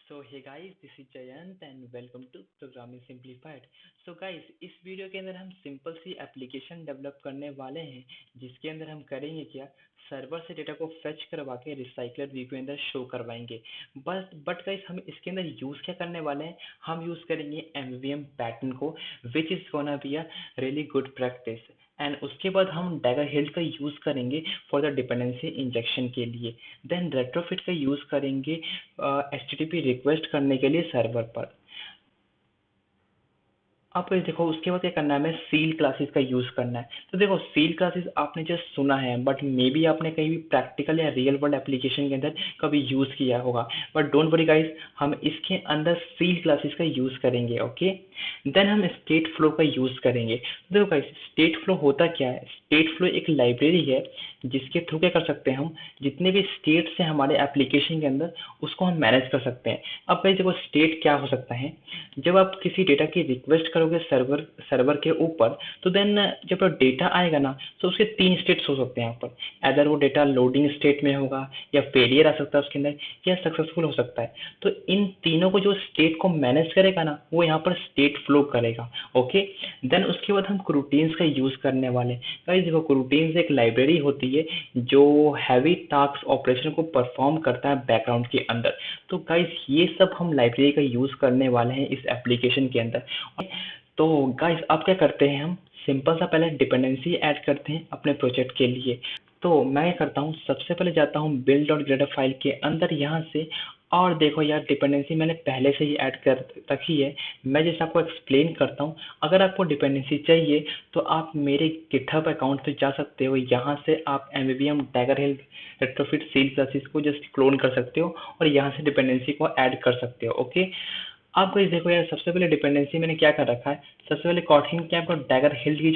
So hey guys, this is Jayant and welcome to programming simplified. So guys, इस video के अंदर हम simple सी application develop करने वाले हैं जिसके अंदर हम करेंगे क्या, सर्वर से डेटा को फेच करवा के रिसाइकलर व्यू के अंदर शो करवाएंगे। बट गाइस, हम इसके अंदर यूज़ क्या करने वाले हैं, हम यूज़ करेंगे एमवीएम पैटर्न को, which is gonna be a really good practice. And उसके बाद हम डैगर हिल का यूज़ करेंगे फॉर द डिपेंडेंसी इंजेक्शन के लिए। देन रेट्रोफिट का यूज़ करेंगे HTTP रिक्वेस्ट करने के लिए सर्वर पर। अब ये देखो, उसके बाद क्या करना है, हमें सील क्लासेस का यूज करना है। तो देखो, सील क्लासेस आपने जस्ट सुना है, बट मे बी आपने कहीं भी प्रैक्टिकल या रियल वर्ल्ड एप्लीकेशन के अंदर कभी यूज किया होगा। बट डोंट वरी गाइस, हम इसके अंदर सील क्लासेस का यूज करेंगे। ओके, देन हम स्टेट फ्लो का यूज करेंगे। तो देखो गाइस, स्टेट फ्लो होता क्या है, स्टेट फ्लो एक लाइब्रेरी है जिसके थ्रू क्या कर सकते हैं हम, जितने भी स्टेट्स हैं हमारे एप्लीकेशन के अंदर उसको हम मैनेज कर सकते हैं। अब गाइस देखो, स्टेट क्या हो सकता है, जब आप किसी डेटा की रिक्वेस्ट करोगे सर्वर सर्वर के ऊपर, तो देन जब डेटा आएगा ना, तो उसके तीन स्टेट्स हो सकते हैं यहाँ पर। अदर वो डेटा लोडिंग स्टेट में होगा, या फेलियर आ सकता है उसके अंदर, या सक्सेसफुल हो सकता है। तो इन तीनों को जो स्टेट को मैनेज करेगा ना, वो यहाँ पर स्टेट फ्लो करेगा। ओके, देन उसके बाद हम क्रूटीन्स का यूज करने वाले हैं। गाइस देखो, क्रूटीन्स एक लाइब्रेरी होती है जो हैवी टास्क ऑपरेशन को परफॉर्म करता है बैकग्राउंड के अंदर। तो गाइस, ये सब हम लाइब्रेरी का यूज करने वाले हैं इस एप्लीकेशन के अंदर। तो गाइस, अब क्या करते हैं, हम सिंपल सा पहले डिपेंडेंसी ऐड करते हैं अपने प्रोजेक्ट के लिए। तो मैं क्या करता हूँ, सबसे पहले जाता हूँ बिल्ड डॉट ग्रेटर फाइल के अंदर यहाँ से। और देखो यार, डिपेंडेंसी मैंने पहले से ही ऐड कर रखी है। मैं जैसे आपको एक्सप्लेन करता हूँ, अगर आपको डिपेंडेंसी चाहिए तो आप मेरे गिटहब अकाउंट पे जा सकते हो। यहाँ से आप एमवीएम डैगर हिल रेट्रोफिट सील क्लासेस को जस्ट क्लोन कर सकते हो और यहाँ से डिपेंडेंसी को ऐड कर सकते हो। ओके, आप गाइस देखो यार, सबसे पहले डिपेंडेंसी मैंने क्या कर रखा है, सबसे पहले कॉटलिन के आपका डैगर हिल की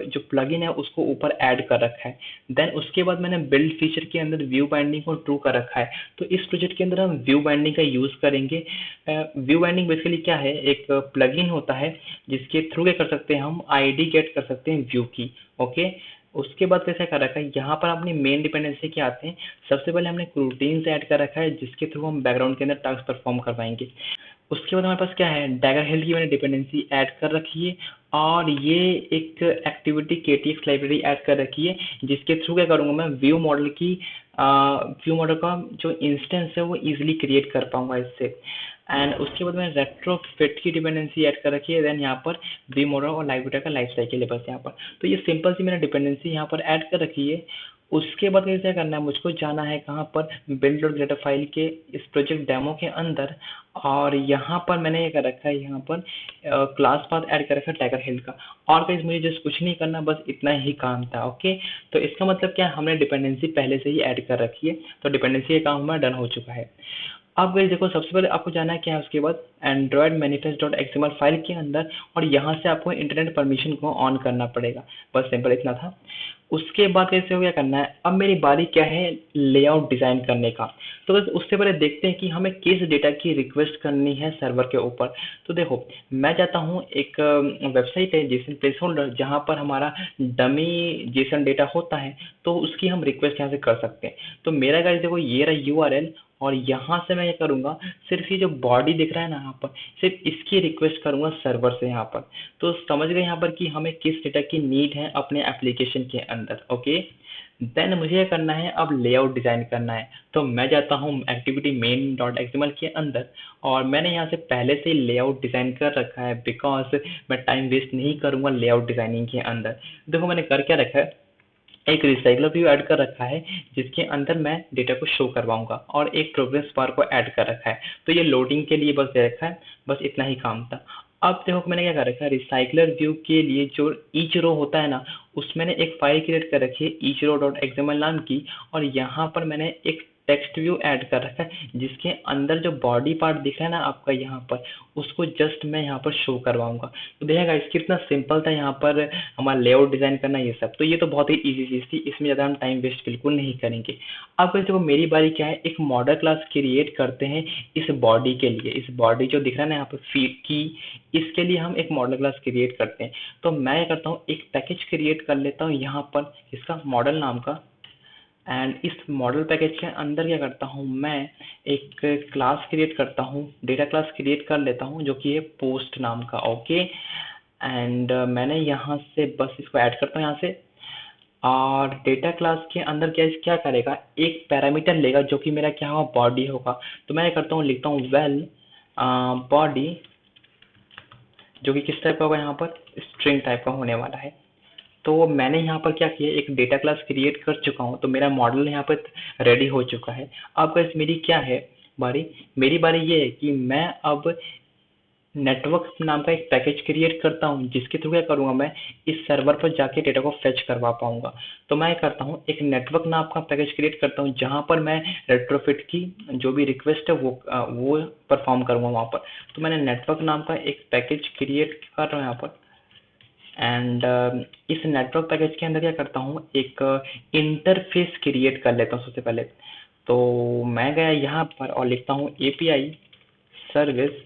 जो प्लगइन है उसको ऊपर ऐड कर रखा है। देन उसके बाद मैंने बिल्ड फीचर के अंदर व्यू बाइंडिंग को ट्रू कर रखा है। तो इस प्रोजेक्ट के अंदर हम व्यू बाइंडिंग का यूज करेंगे। व्यू बाइंडिंग बेसिकली क्या है, एक प्लगइन होता है जिसके थ्रू क्या कर सकते हैं, हम आईडी गेट कर सकते हैं व्यू की। ओके, उसके बाद कैसे कर रखा है, यहाँ पर अपनी मेन डिपेंडेंसी के आते हैं। सबसे पहले हमने रूटीन्स ऐड कर रखा है जिसके थ्रू हम बैकग्राउंड के अंदर टास्क परफॉर्म करवाएंगे। उसके बाद हमारे पास क्या है, डैगर हिल की मैंने डिपेंडेंसी ऐड कर रखी है। और ये एक एक्टिविटी KTX लाइब्रेरी ऐड कर रखी है जिसके थ्रू क्या करूँगा, मैं व्यू मॉडल का जो इंस्टेंस है वो इजीली क्रिएट कर पाऊंगा इससे। एंड उसके बाद मैंने रेट्रो फिट की डिपेंडेंसी ऐड कर रखी है। देन यहाँ पर व्यू मॉडल और लाइब्रेरी का लाइफ साइकिल है बस यहाँ पर। तो ये सिंपल सी मैंने डिपेंडेंसी यहाँ पर ऐड कर रखी है। उसके बाद कैसे करना है, मुझको जाना है कहाँ पर, बिल्ड और डेटा फाइल के इस प्रोजेक्ट डेमो के अंदर। और यहाँ पर मैंने ये कर रखा है, यहाँ पर क्लास पाथ ऐड कर रखा है टाइगर हिल का। और कहीं मुझे जस्ट कुछ नहीं करना, बस इतना ही काम था। ओके, तो इसका मतलब क्या है, हमने डिपेंडेंसी पहले से ही ऐड कर रखी है, तो डिपेंडेंसी का काम हमारा डन हो चुका है। अब गाइस देखो, सबसे पहले आपको जाना है क्या है, उसके बाद Android manifest dot XML file के अंदर, और यहाँ से आपको इंटरनेट परमिशन को ऑन करना पड़ेगा। बस सिंपल इतना था। उसके बाद कैसे हो, क्या करना है, अब मेरी बारी क्या है, लेआउट डिजाइन करने का। तो बस उससे पहले देखते हैं कि हमें किस डेटा की रिक्वेस्ट करनी है सर्वर के ऊपर। तो देखो, मैं जाता हूँ, एक वेबसाइट है जेसन प्लेस होल्डर, जहाँ पर हमारा डमी जेसन डेटा होता है, तो उसकी हम रिक्वेस्ट यहाँ से कर सकते हैं। तो मेरा गाइस देखो, ये रहा URL, और यहाँ से मैं ये करूँगा, सिर्फ ये जो बॉडी दिख रहा है ना यहाँ पर, सिर्फ इसकी रिक्वेस्ट करूँगा सर्वर से यहाँ पर। तो समझ गए यहाँ पर कि हमें किस डेटा की नीड है अपने एप्लीकेशन के अंदर। ओके, देन मुझे ये करना है, अब लेआउट डिजाइन करना है। तो मैं जाता हूँ एक्टिविटी मेन डॉट एक्सएमएल के अंदर, और मैंने यहाँ से पहले से लेआउट डिजाइन कर रखा है, बिकॉज मैं टाइम वेस्ट नहीं करूँगा लेआउट डिजाइनिंग के अंदर। देखो मैंने कर क्या रखा है, एक रिसाइकलर व्यू ऐड कर रखा है जिसके अंदर मैं डेटा को शो करवाऊंगा, और एक प्रोग्रेस बार को ऐड कर रखा है। तो ये लोडिंग के लिए बस दे रखा है, बस इतना ही काम था। अब देखो मैंने क्या कर रखा है, रिसाइकलर व्यू के लिए जो ईच रो होता है ना, उसमें मैंने एक फाइल क्रिएट कर रखी है ईच रो डॉट एक्सएमएल नाम की। और यहाँ पर मैंने एक टेक्स्ट व्यू ऐड कर रखा है जिसके अंदर जो बॉडी पार्ट दिख रहा है ना आपका यहाँ पर, उसको जस्ट मैं यहाँ पर शो करवाऊंगा। तो देखिएगा इसकी कितना सिंपल था यहाँ पर हमारा लेआउट डिजाइन करना, ये सब। तो ये तो बहुत ही इजी चीज थी, इसमें ज़्यादा हम टाइम वेस्ट बिल्कुल नहीं करेंगे। अब वैसे वो मेरी बारी क्या है, एक मॉडल क्लास क्रिएट करते हैं इस बॉडी के लिए। इस बॉडी जो दिख रहा है ना यहाँ पर फीड की, इसके लिए हम एक मॉडल क्लास क्रिएट करते हैं। तो मैं क्या करता हूँ, एक पैकेज क्रिएट कर लेता हूँ यहाँ पर, इसका मॉडल नाम का। एंड इस मॉडल पैकेज के अंदर क्या करता हूँ मैं, एक क्लास क्रिएट करता हूँ, डेटा क्लास क्रिएट कर लेता हूँ जो कि है पोस्ट नाम का। ओके, एंड मैंने यहाँ से बस इसको ऐड करता हूँ यहाँ से। और डेटा क्लास के अंदर क्या क्या करेगा, एक पैरामीटर लेगा जो कि मेरा क्या होगा, बॉडी होगा। तो मैं करता हूँ, लिखता हूँ वेल बॉडी, जो कि किस टाइप का होगा, यहाँ पर स्ट्रिंग टाइप का होने वाला है। तो मैंने यहाँ पर क्या किया, एक डेटा क्लास क्रिएट कर चुका हूँ, तो मेरा मॉडल यहाँ पर रेडी हो चुका है। अब गाइस मेरी क्या है बारी, मेरी बारी ये है कि मैं अब नेटवर्क नाम का एक पैकेज क्रिएट करता हूँ, जिसके थ्रू क्या करूँगा, मैं इस सर्वर पर जाके डेटा को फेच करवा पाऊंगा। तो मैं करता हूँ, एक नेटवर्क नाम का पैकेज क्रिएट करता हूँ, जहाँ पर मैं रेट्रोफिट की जो भी रिक्वेस्ट है वो परफॉर्म करूँगा वहाँ पर। तो मैंने नेटवर्क नाम का एक पैकेज क्रिएट कर रहा हूँ यहाँ पर। एंड इस नेटवर्क पैकेज के अंदर क्या करता हूँ, एक इंटरफेस क्रिएट कर लेता हूँ सबसे पहले। तो मैं गया यहाँ पर और लिखता हूँ एपीआई सर्विस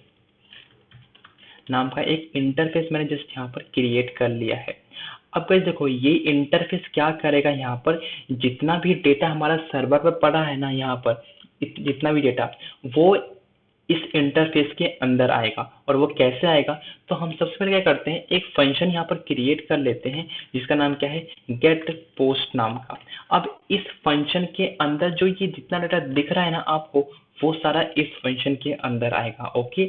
नाम का एक इंटरफेस मैंने जस्ट यहाँ पर क्रिएट कर लिया है। अब गाइस देखो, ये इंटरफेस क्या करेगा, यहाँ पर जितना भी डेटा हमारा सर्वर पर पड़ा है ना, यहाँ पर जितना भी डेटा, वो इस इंटरफेस के अंदर आएगा। और वो कैसे आएगा, तो हम सबसे पहले क्या करते हैं, एक फंक्शन यहाँ पर क्रिएट कर लेते हैं जिसका नाम क्या है, गेट पोस्ट नाम का। अब इस फंक्शन के अंदर जो ये जितना डाटा दिख रहा है ना आपको, वो सारा इस फंक्शन के अंदर आएगा। ओके,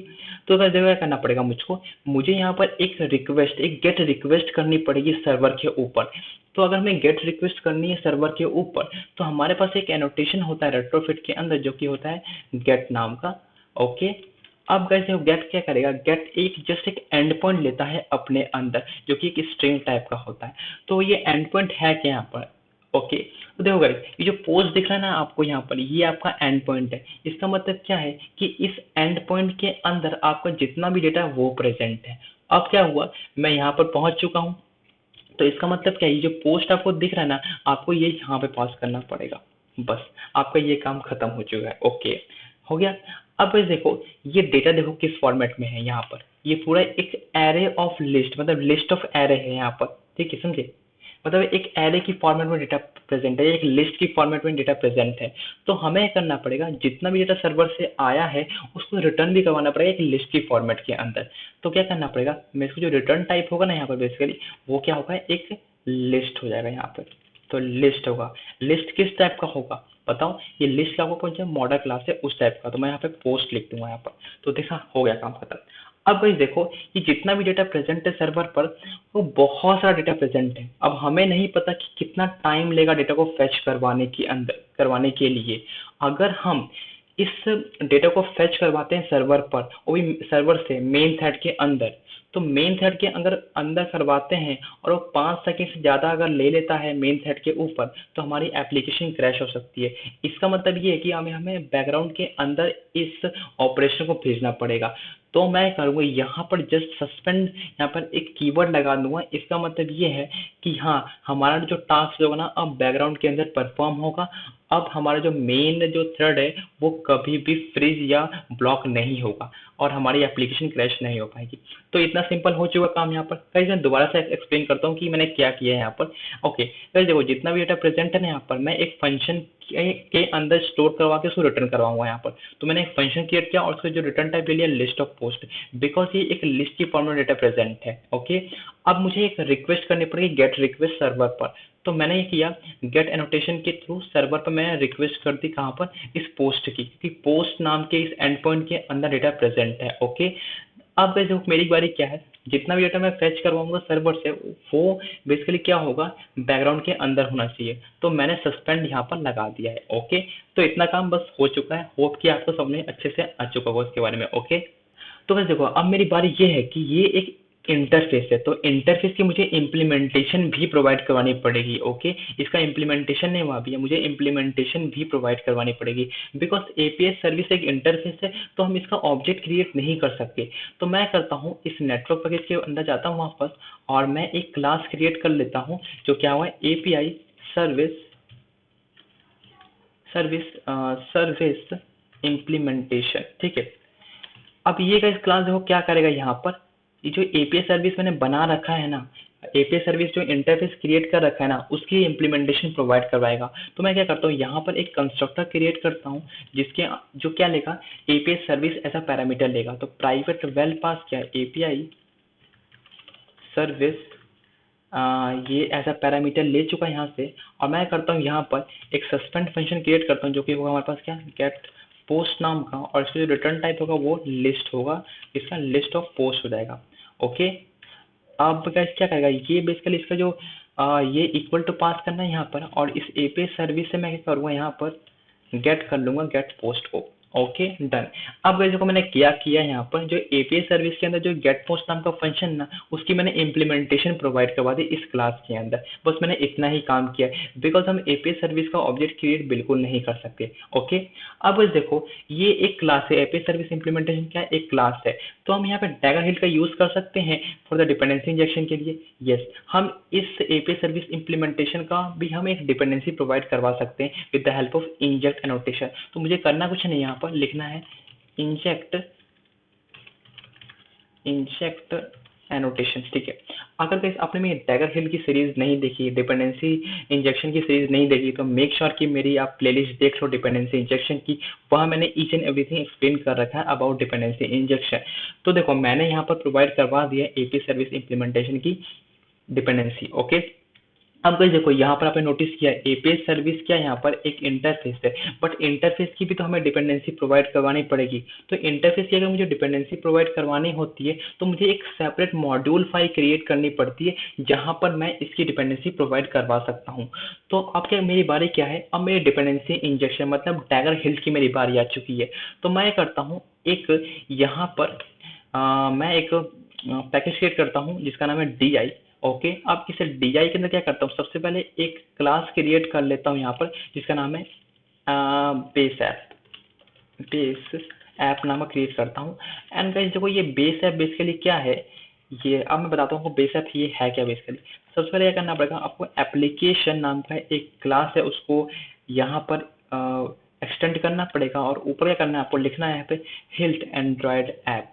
तो अगर क्या करना पड़ेगा मुझको, मुझे यहाँ पर एक रिक्वेस्ट, एक गेट रिक्वेस्ट करनी पड़ेगी सर्वर के ऊपर। तो अगर हमें गेट रिक्वेस्ट करनी है सर्वर के ऊपर, तो हमारे पास एक एनोटेशन होता है रेट्रोफिट के अंदर, जो कि होता है गेट नाम का। ओके, अब कैसे गेट क्या करेगा, गेट एक जस्ट एक एंड पॉइंट लेता है अपने अंदर, जो कि एक स्ट्रिंग टाइप का होता है। तो ये एंड पॉइंट है क्या यहाँ पर। ओके, तो देखो गाइस, ये जो पोस्ट दिख रहा है ना आपको यहाँ पर, ये आपका एंड पॉइंट है। इसका मतलब क्या है कि इस एंड पॉइंट के अंदर आपका जितना भी डेटा है वो प्रेजेंट है। अब क्या हुआ, मैं यहाँ पर पहुंच चुका हूँ। तो इसका मतलब क्या है, ये जो पोस्ट आपको दिख रहा है ना, आपको ये यहाँ पे पास करना पड़ेगा। बस आपका ये काम खत्म हो चुका है। ओके, हो गया। अब बस देखो, ये डेटा देखो किस फॉर्मेट में है यहाँ पर, ये पूरा एक एरे ऑफ लिस्ट, मतलब लिस्ट ऑफ एरे है यहाँ पर। ठीक है, समझे, मतलब एक एरे की फॉर्मेट में डेटा प्रेजेंट है, एक लिस्ट की फॉर्मेट में डेटा प्रेजेंट है। तो हमें करना पड़ेगा, जितना भी डेटा सर्वर से आया है उसको रिटर्न भी करवाना पड़ेगा एक लिस्ट की फॉर्मेट के अंदर। तो क्या करना पड़ेगा, मैं इसको जो रिटर्न टाइप होगा ना यहाँ पर बेसिकली, वो क्या होगा, एक लिस्ट हो जाएगा यहाँ पर। तो लिस्ट होगा, लिस्ट किस टाइप का होगा बताओ, ये लिस्ट का कौन सा मॉडल क्लास है उस टाइप का। तो मैं यहाँ पे पोस्ट लिख दूंगा यहाँ पर। तो देखा, हो गया काम खत्म। अब भाई देखो, ये जितना भी डेटा प्रेजेंट है सर्वर पर, वो बहुत सारा डेटा प्रेजेंट है। अब हमें नहीं पता कि कितना टाइम लेगा डेटा को फेच करवाने के अंदर, करवाने के लिए। अगर हम इस डेटा को फेच करवाते हैं सर्वर पर, वो भी सर्वर से मेन थ्रेड के अंदर, तो मेन थ्रेड के अगर अंदर करवाते हैं और वो 5 सेकंड से ज़्यादा अगर ले लेता है मेन थ्रेड के ऊपर, तो हमारी एप्लीकेशन क्रैश हो सकती है। इसका मतलब ये है कि हमें बैकग्राउंड के अंदर इस ऑपरेशन को भेजना पड़ेगा। तो मैं करूँगा यहाँ पर जस्ट सस्पेंड, यहाँ पर एक कीवर्ड लगा दूंगा। इसका मतलब ये है कि हाँ, हमारा जो टास्क होगा ना अब बैकग्राउंड के अंदर परफॉर्म होगा। अब हमारा जो मेन जो थ्रेड है वो कभी भी फ्रीज या ब्लॉक नहीं होगा और हमारी एप्लीकेशन क्रैश नहीं हो पाएगी। तो इतना सिंपल हो चुका काम यहाँ पर। गाइस मैं दोबारा से एक्सप्लेन करता हूँ कि मैंने क्या किया है यहाँ पर। ओके गाइस देखो, जितना भी डेटा प्रेजेंट है ना यहाँ पर, मैं एक फंक्शन के अंदर स्टोर करवा के उसको रिटर्न करवाऊंगा यहाँ पर। तो मैंने एक फंक्शन क्रिएट किया और उसका जो रिटर्न टाइप ले लिया लिस्ट ऑफ पोस्ट, बिकॉज ये एक लिस्ट की फॉर्म में डेटा प्रेजेंट है। ओके, अब मुझे एक रिक्वेस्ट करनी पड़ेगी गेट रिक्वेस्ट सर्वर पर। तो मैंने ये किया, गेट एनोटेशन के थ्रू सर्वर पर मैंने रिक्वेस्ट कर दी, कहाँ पर, इस पोस्ट की, क्योंकि पोस्ट नाम के इस एंड पॉइंट के अंदर डेटा प्रेजेंट है। ओके, अब देखो मेरी बारी क्या है, जितना भी डेटा मैं फेच करवाऊंगा सर्वर से, वो बेसिकली क्या होगा, बैकग्राउंड के अंदर होना चाहिए। तो मैंने सस्पेंड यहाँ पर लगा दिया है। ओके, तो इतना काम बस हो चुका है। होप कि आपको समझ अच्छे से आ चुका होगा इसके बारे में। ओके, तो बस देखो, अब मेरी बारी ये है कि ये एक इंटरफेस है, तो इंटरफेस की मुझे इम्प्लीमेंटेशन भी प्रोवाइड करवानी पड़ेगी। ओके, इसका इम्प्लीमेंटेशन नहीं हुआ भी है, मुझे इम्प्लीमेंटेशन भी प्रोवाइड करवानी पड़ेगी। बिकॉज एपीएस सर्विस एक इंटरफेस है, तो हम इसका ऑब्जेक्ट क्रिएट नहीं कर सकते। तो मैं करता हूँ, इस नेटवर्क पैकेज के अंदर जाता हूँ वापस और मैं एक क्लास क्रिएट कर लेता हूँ जो क्या हुआ, API service service service implementation. ठीक है, अब ये का इस क्लास देखो क्या करेगा, यहाँ पर ये जो एपीआई सर्विस मैंने बना रखा है ना, एपीआई सर्विस जो इंटरफेस क्रिएट कर रखा है ना उसकी इम्प्लीमेंटेशन प्रोवाइड करवाएगा। तो मैं क्या करता हूँ यहाँ पर एक कंस्ट्रक्टर क्रिएट करता हूँ जिसके जो क्या लेगा, एपीआई सर्विस ऐसा पैरामीटर लेगा। तो प्राइवेट वेल पास क्या है, एपीआई सर्विस ये ऐसा पैरामीटर ले चुका है यहाँ से। और मैं करता हूँ यहाँ पर एक सस्पेंड फंक्शन क्रिएट करता हूँ जो कि होगा हमारे पास क्या, गेट पोस्ट नाम का, और इसका जो रिटर्न टाइप होगा वो लिस्ट होगा, इसका लिस्ट ऑफ पोस्ट हो जाएगा। ओके, अब गाइस क्या करेगा ये बेसिकली इसका जो ये इक्वल टू पास करना है यहाँ पर, और इस एपीआई सर्विस से मैं क्या करूँगा यहाँ पर गेट कर लूंगा गेट पोस्ट को। Okay done. अब गाइस देखो मैंने क्या किया यहाँ पर, जो एपीआई सर्विस के अंदर जो गेट पोस्ट नाम का फंक्शन ना उसकी मैंने इम्प्लीमेंटेशन प्रोवाइड करवा दी इस क्लास के अंदर। बस मैंने इतना ही काम किया, बिकॉज हम एपीआई सर्विस का ऑब्जेक्ट क्रिएट बिल्कुल नहीं कर सकते। ओके, अब गाइस देखो ये एक क्लास है, एपीआई सर्विस इम्प्लीमेंटेशन क्या है, एक क्लास है। तो हम यहाँ पे डैगर हिल का यूज कर सकते हैं फॉर द डिपेंडेंसी इंजेक्शन के लिए। यस, हम इस एपीआई सर्विस इम्प्लीमेंटेशन का भी हम एक डिपेंडेंसी प्रोवाइड करवा सकते हैं with the help of inject annotation. तो मुझे करना कुछ नहीं, यहाँ पर लिखना है इंजेक्ट एनोटेशन। ठीक है, अगर गाइस आपने मेरी डैगर हिल की सीरीज नहीं देखी, डिपेंडेंसी इंजेक्शन की सीरीज नहीं देखी, तो मेक श्योर कि मेरी आप प्लेलिस्ट देख लो डिपेंडेंसी इंजेक्शन की। वहाँ मैंने ईच एंड एवरीथिंग एक्सप्लेन कर रखा है अबाउट डिपेंडेंसी इंजेक्शन। तो देखो मैंने यहाँ पर प्रोवाइड करवा दिया एपी सर्विस इम्प्लीमेंटेशन की डिपेंडेंसी। ओके, अब गाइस देखो यहाँ पर आपने नोटिस किया एपीआई सर्विस क्या यहाँ पर एक इंटरफेस है, बट इंटरफेस की भी तो हमें डिपेंडेंसी प्रोवाइड करवानी पड़ेगी। तो इंटरफेस की अगर मुझे डिपेंडेंसी प्रोवाइड करवानी होती है तो मुझे एक सेपरेट मॉड्यूल फाइल क्रिएट करनी पड़ती है जहां पर मैं इसकी डिपेंडेंसी प्रोवाइड करवा सकता हूँ। तो अब क्या मेरी बारी क्या है, अब मेरी डिपेंडेंसी इंजेक्शन मतलब डैगर हिल की मेरी बारी आ चुकी है। तो मैं करता हूँ एक यहाँ पर मैं एक पैकेज क्रिएट करता हूँ जिसका नाम है डी। ओके, अब इसे डीआई के अंदर क्या करता हूँ, सबसे पहले एक क्लास क्रिएट कर लेता हूँ यहाँ पर जिसका नाम है बेस ऐप नामक क्रिएट करता हूँ। एंड गाइस देखो ये बेस ऐप बेसिकली क्या है, ये अब मैं बताता हूँ बेस ऐप ये है क्या। बेसिकली सबसे पहले क्या करना पड़ेगा आपको, एप्लीकेशन नाम का एक क्लास है उसको यहाँ पर एक्सटेंड करना पड़ेगा, और ऊपर क्या करना है आपको लिखना है यहाँ पे हिल्ट एंड्रॉयड ऐप।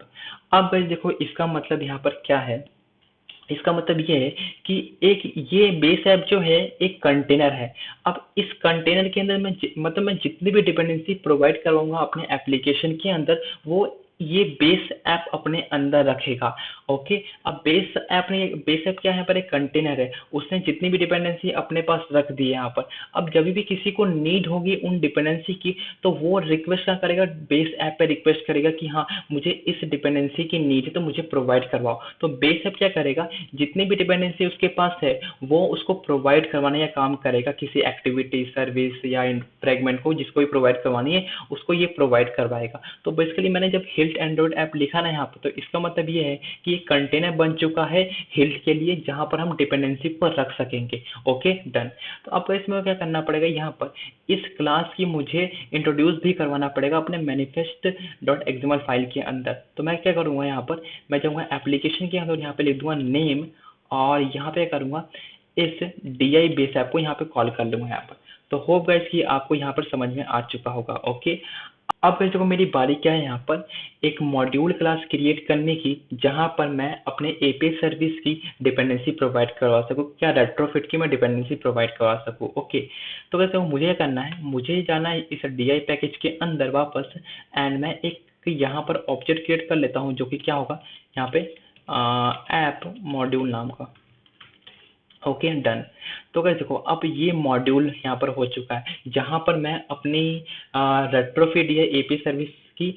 अब गाइस देखो इसका मतलब यहाँ पर क्या है, इसका मतलब ये है कि एक ये बेस ऐप जो है एक कंटेनर है। अब इस कंटेनर के अंदर मतलब मैं जितनी भी डिपेंडेंसी प्रोवाइड करवाऊंगा अपने एप्लीकेशन के अंदर वो ये बेस ऐप अपने अंदर रखेगा। ओके, अब बेस ऐप क्या है, पर एक कंटेनर है, उसने जितनी भी डिपेंडेंसी अपने पास रख दी है यहाँ पर। अब जब भी किसी को नीड होगी उन डिपेंडेंसी की तो वो रिक्वेस्ट क्या करेगा, बेस ऐप पे रिक्वेस्ट करेगा कि हाँ मुझे इस डिपेंडेंसी की नीड है तो मुझे प्रोवाइड करवाओ। तो बेस ऐप क्या करेगा, जितनी भी डिपेंडेंसी उसके पास है वो उसको प्रोवाइड करवाने का काम करेगा, किसी एक्टिविटी सर्विस या फ्रेगमेंट को जिसको भी प्रोवाइड करवानी है उसको ये प्रोवाइड करवाएगा। तो बेसिकली मैंने जब हिल्ट एंड्रॉइड ऐप लिखा ना यहाँ पर, तो इसका मतलब ये है कि एक कंटेनर बन चुका है हिल्ट के लिए जहां पर हम डिपेंडेंसी को रख सकेंगे। Okay done. तो अब इसमें क्या करना पड़ेगा, यहाँ पर इस क्लास की मुझे इंट्रोड्यूस भी करवाना पड़ेगा अपने मैनिफेस्ट डॉट एक्सएमएल फाइल के अंदर। तो मैं क्या करूँगा यहाँ पर, मैं जाऊँगा एप्लीकेशन के अंदर, यहाँ पे लिख दूंगा नेम, और यहाँ पे करूँगा इस डी बेस ऐप को यहाँ पे कॉल कर लूँगा यहाँ पर। तो होप गाइस कि आपको यहाँ पर समझ में आ चुका होगा। ओके, अब गाइस देखो मेरी बारी क्या है यहाँ पर, एक मॉड्यूल क्लास क्रिएट करने की जहां पर मैं अपने एपीआई सर्विस की डिपेंडेंसी प्रोवाइड करवा सकूं, क्या रेट्रोफिट की मैं डिपेंडेंसी प्रोवाइड करवा सकूं। ओके, तो वैसे मुझे क्या करना है, मुझे जाना है इस डी पैकेज के अंदर वापस, एंड मैं एक यहाँ पर ऑब्जेक्ट क्रिएट कर लेता हूँ जो कि क्या होगा यहाँ पे ऐप मॉड्यूल नाम का। Okay done. तो गाइस देखो अब ये मॉड्यूल यहाँ पर हो चुका है जहाँ पर मैं अपनी रेट्रोफिट या एपी सर्विस की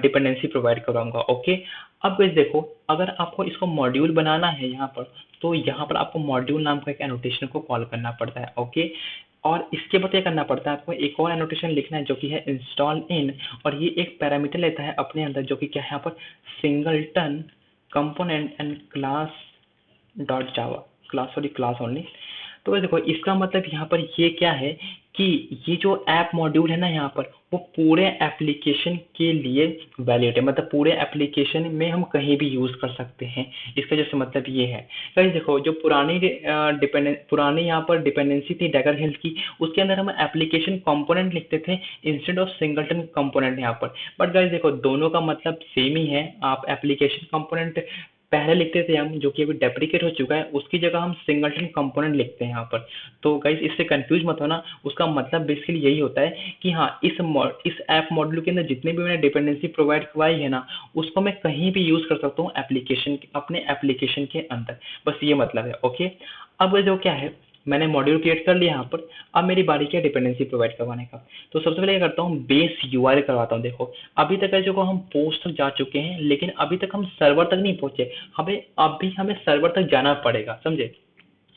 डिपेंडेंसी प्रोवाइड कराऊंगा। ओके, अब गाइस देखो अगर आपको इसको मॉड्यूल बनाना है यहाँ पर, तो यहाँ पर आपको मॉड्यूल नाम का एक एनोटेशन को कॉल करना पड़ता है। ओके, और इसके बाद क्या करना पड़ता है, आपको एक और एनोटेशन लिखना है जो कि है इंस्टॉल इन, और ये एक पैरामीटर लेता है अपने अंदर जो कि क्या है यहाँ पर singleton component and class dot Java class only. तो देखो इसका मतलब यहाँ पर ये क्या है कि ये जो ऐप मॉड्यूल है ना यहाँ पर वो पूरे एप्लीकेशन के लिए वैलिड है, मतलब पूरे एप्लीकेशन में हम कहीं भी यूज कर सकते हैं। इसका जैसे मतलब ये है गाइस, देखो जो पुरानी यहाँ पर डिपेंडेंसी थी डैगर हिल की, उसके अंदर हम एप्लीकेशन कंपोनेंट लिखते थे इंस्टेड ऑफ सिंगलटन कंपोनेंट यहाँ पर। बट गाइस देखो दोनों का मतलब सेम ही है, आप एप्लीकेशन कंपोनेंट पहले लिखते थे हम, जो कि अभी डेप्रिकेट हो चुका है, उसकी जगह हम सिंगलटन कंपोनेंट लिखते हैं यहाँ पर। तो गाइस इससे कंफ्यूज मत होना, उसका मतलब बेसिकली यही होता है कि हाँ, इस ऐप मॉड्यूल के अंदर जितने भी मैंने डिपेंडेंसी प्रोवाइड करवाई है ना, उसको मैं कहीं भी यूज कर सकता हूँ एप्लीकेशन, अपने एप्लीकेशन के अंदर, बस ये मतलब है। ओके, अब जो क्या है, मैंने मॉड्यूल क्रिएट कर लिया यहाँ पर। अब मेरी बारी क्या है डिपेंडेंसी प्रोवाइड करवाने का। तो सबसे पहले क्या करता हूँ, बेस यूआरएल करवाता हूँ। देखो अभी तक जो को हम पोस्ट तक जा चुके हैं, लेकिन अभी तक हम सर्वर तक नहीं पहुंचे। हमें सर्वर तक जाना पड़ेगा, समझे?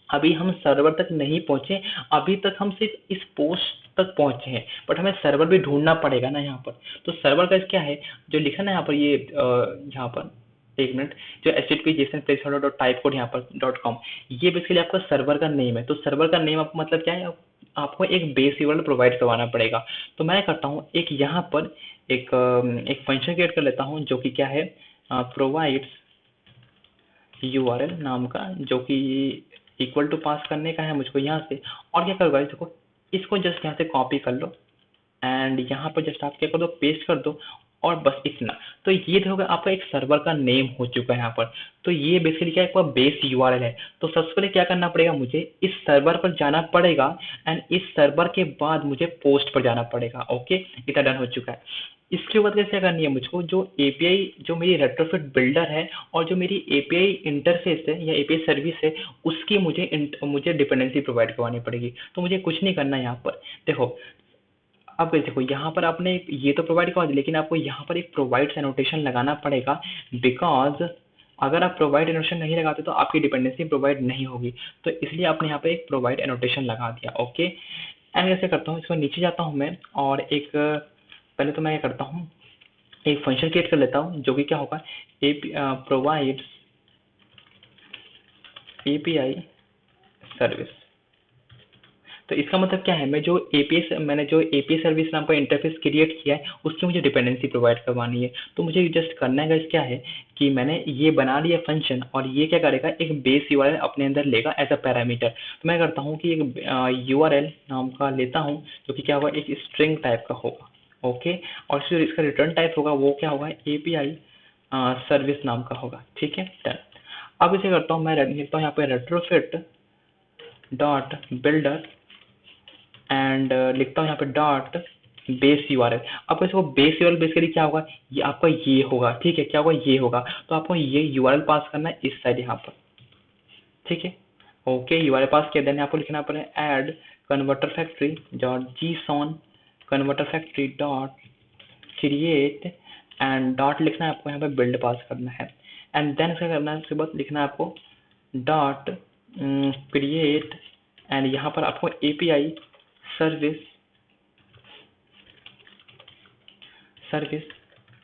अभी हम सर्वर तक नहीं पहुंचे, अभी तक हम सिर्फ इस पोस्ट तक पहुंचे हैं, बट हमें सर्वर भी ढूंढना पड़ेगा ना यहाँ पर। तो सर्वर का क्या है, जो लिखा ना यहाँ पर, ये यहाँ पर एक मिनट, जो http Jason placeholder dot type code यहाँ पर .com, ये बेसिकली आपका सर्वर का नेम है। तो सर्वर का नेम आपको मतलब क्या है, आपको एक बेस यूआरएल प्रोवाइड करवाना पड़ेगा। तो मैं करता हूँ एक यहाँ पर एक फंक्शन क्रिएट कर लेता हूँ, जो कि क्या है, प्रोवाइड्स यूआरएल नाम का, जो कि इक्वल टू पास करने का है मुझको यहाँ से। और क्या करो गाइस, देखो इसको जस्ट यहाँ से कॉपी कर लो एंड यहाँ पर जस्ट आप क्या कर दो, पेस्ट कर दो, और बस इतना। तो ये देखोगे आपका एक सर्वर का नेम हो चुका है यहाँ पर। तो ये बेसिकली क्या है, आपका बेस यूआरएल है। तो सबसे पहले क्या करना पड़ेगा, मुझे इस सर्वर पर जाना पड़ेगा, एंड इस सर्वर के बाद मुझे पोस्ट पर जाना पड़ेगा। ओके, इतना डन हो चुका है। इसके बाद कैसे करनी है मुझको, जो एपीआई, जो मेरी रेट्रोफिट बिल्डर है और जो मेरी एपीआई इंटरफेस है या एपीआई सर्विस है, उसकी मुझे डिपेंडेंसी प्रोवाइड करवानी पड़ेगी। तो मुझे कुछ नहीं करना है यहाँ पर। देखो अब देखो यहाँ पर आपने ये तो प्रोवाइड करवा दिया, लेकिन आपको यहाँ पर एक प्रोवाइड एनोटेशन लगाना पड़ेगा, बिकॉज अगर आप प्रोवाइड एनोटेशन नहीं लगाते तो आपकी डिपेंडेंसी प्रोवाइड नहीं होगी। तो इसलिए आपने यहाँ पे एक प्रोवाइड एनोटेशन लगा दिया। ओके, एंड ऐसे करता हूँ, इसको नीचे जाता हूँ मैं, और एक पहले तो मैं क्या करता हूँ, एक फंक्शन क्रिएट कर लेता हूँ, जो कि क्या होगा, प्रोवाइड्स एपीआई सर्विस। तो इसका मतलब क्या है, मैंने जो एपीआई सर्विस नाम का इंटरफेस क्रिएट किया है, उसकी मुझे डिपेंडेंसी प्रोवाइड करवानी है। तो मुझे जस्ट करना है क्या है कि मैंने ये बना लिया फंक्शन, और ये क्या करेगा, एक बेस यूआरएल अपने अंदर लेगा एज अ पैरामीटर। तो मैं करता हूँ कि एक यूआरएल नाम का लेता हूँ, जो कि क्या होगा, एक स्ट्रिंग टाइप का होगा। ओके, और जो इसका रिटर्न टाइप होगा वो क्या होगा, एपीआई सर्विस नाम का होगा। ठीक है, डन। अब इसे करता हूँ, मैं लिखता हूँ यहाँ पे रेट्रोफिट डॉट बिल्डर, एंड लिखता हूँ यहाँ पे डॉट बेस यूआरएल। अब इसको बेस यूआरएल बेसिकली क्या होगा, ये आपका ये होगा। ठीक है, क्या होगा, ये होगा। तो आपको ये यूआरएल पास करना है इस साइड यहाँ पर। ठीक है, ओके, यूआरएल पास किया, देन आपको लिखना पड़ेगा add converter factory dot Gson converter factory dot create, and dot लिखना है आपको यहाँ पे बिल्ड पास करना है, एंड देन क्या करना है, उसके बाद लिखना है आपको डॉट क्रिएट, एंड यहाँ पर आपको एपीआई सर्विस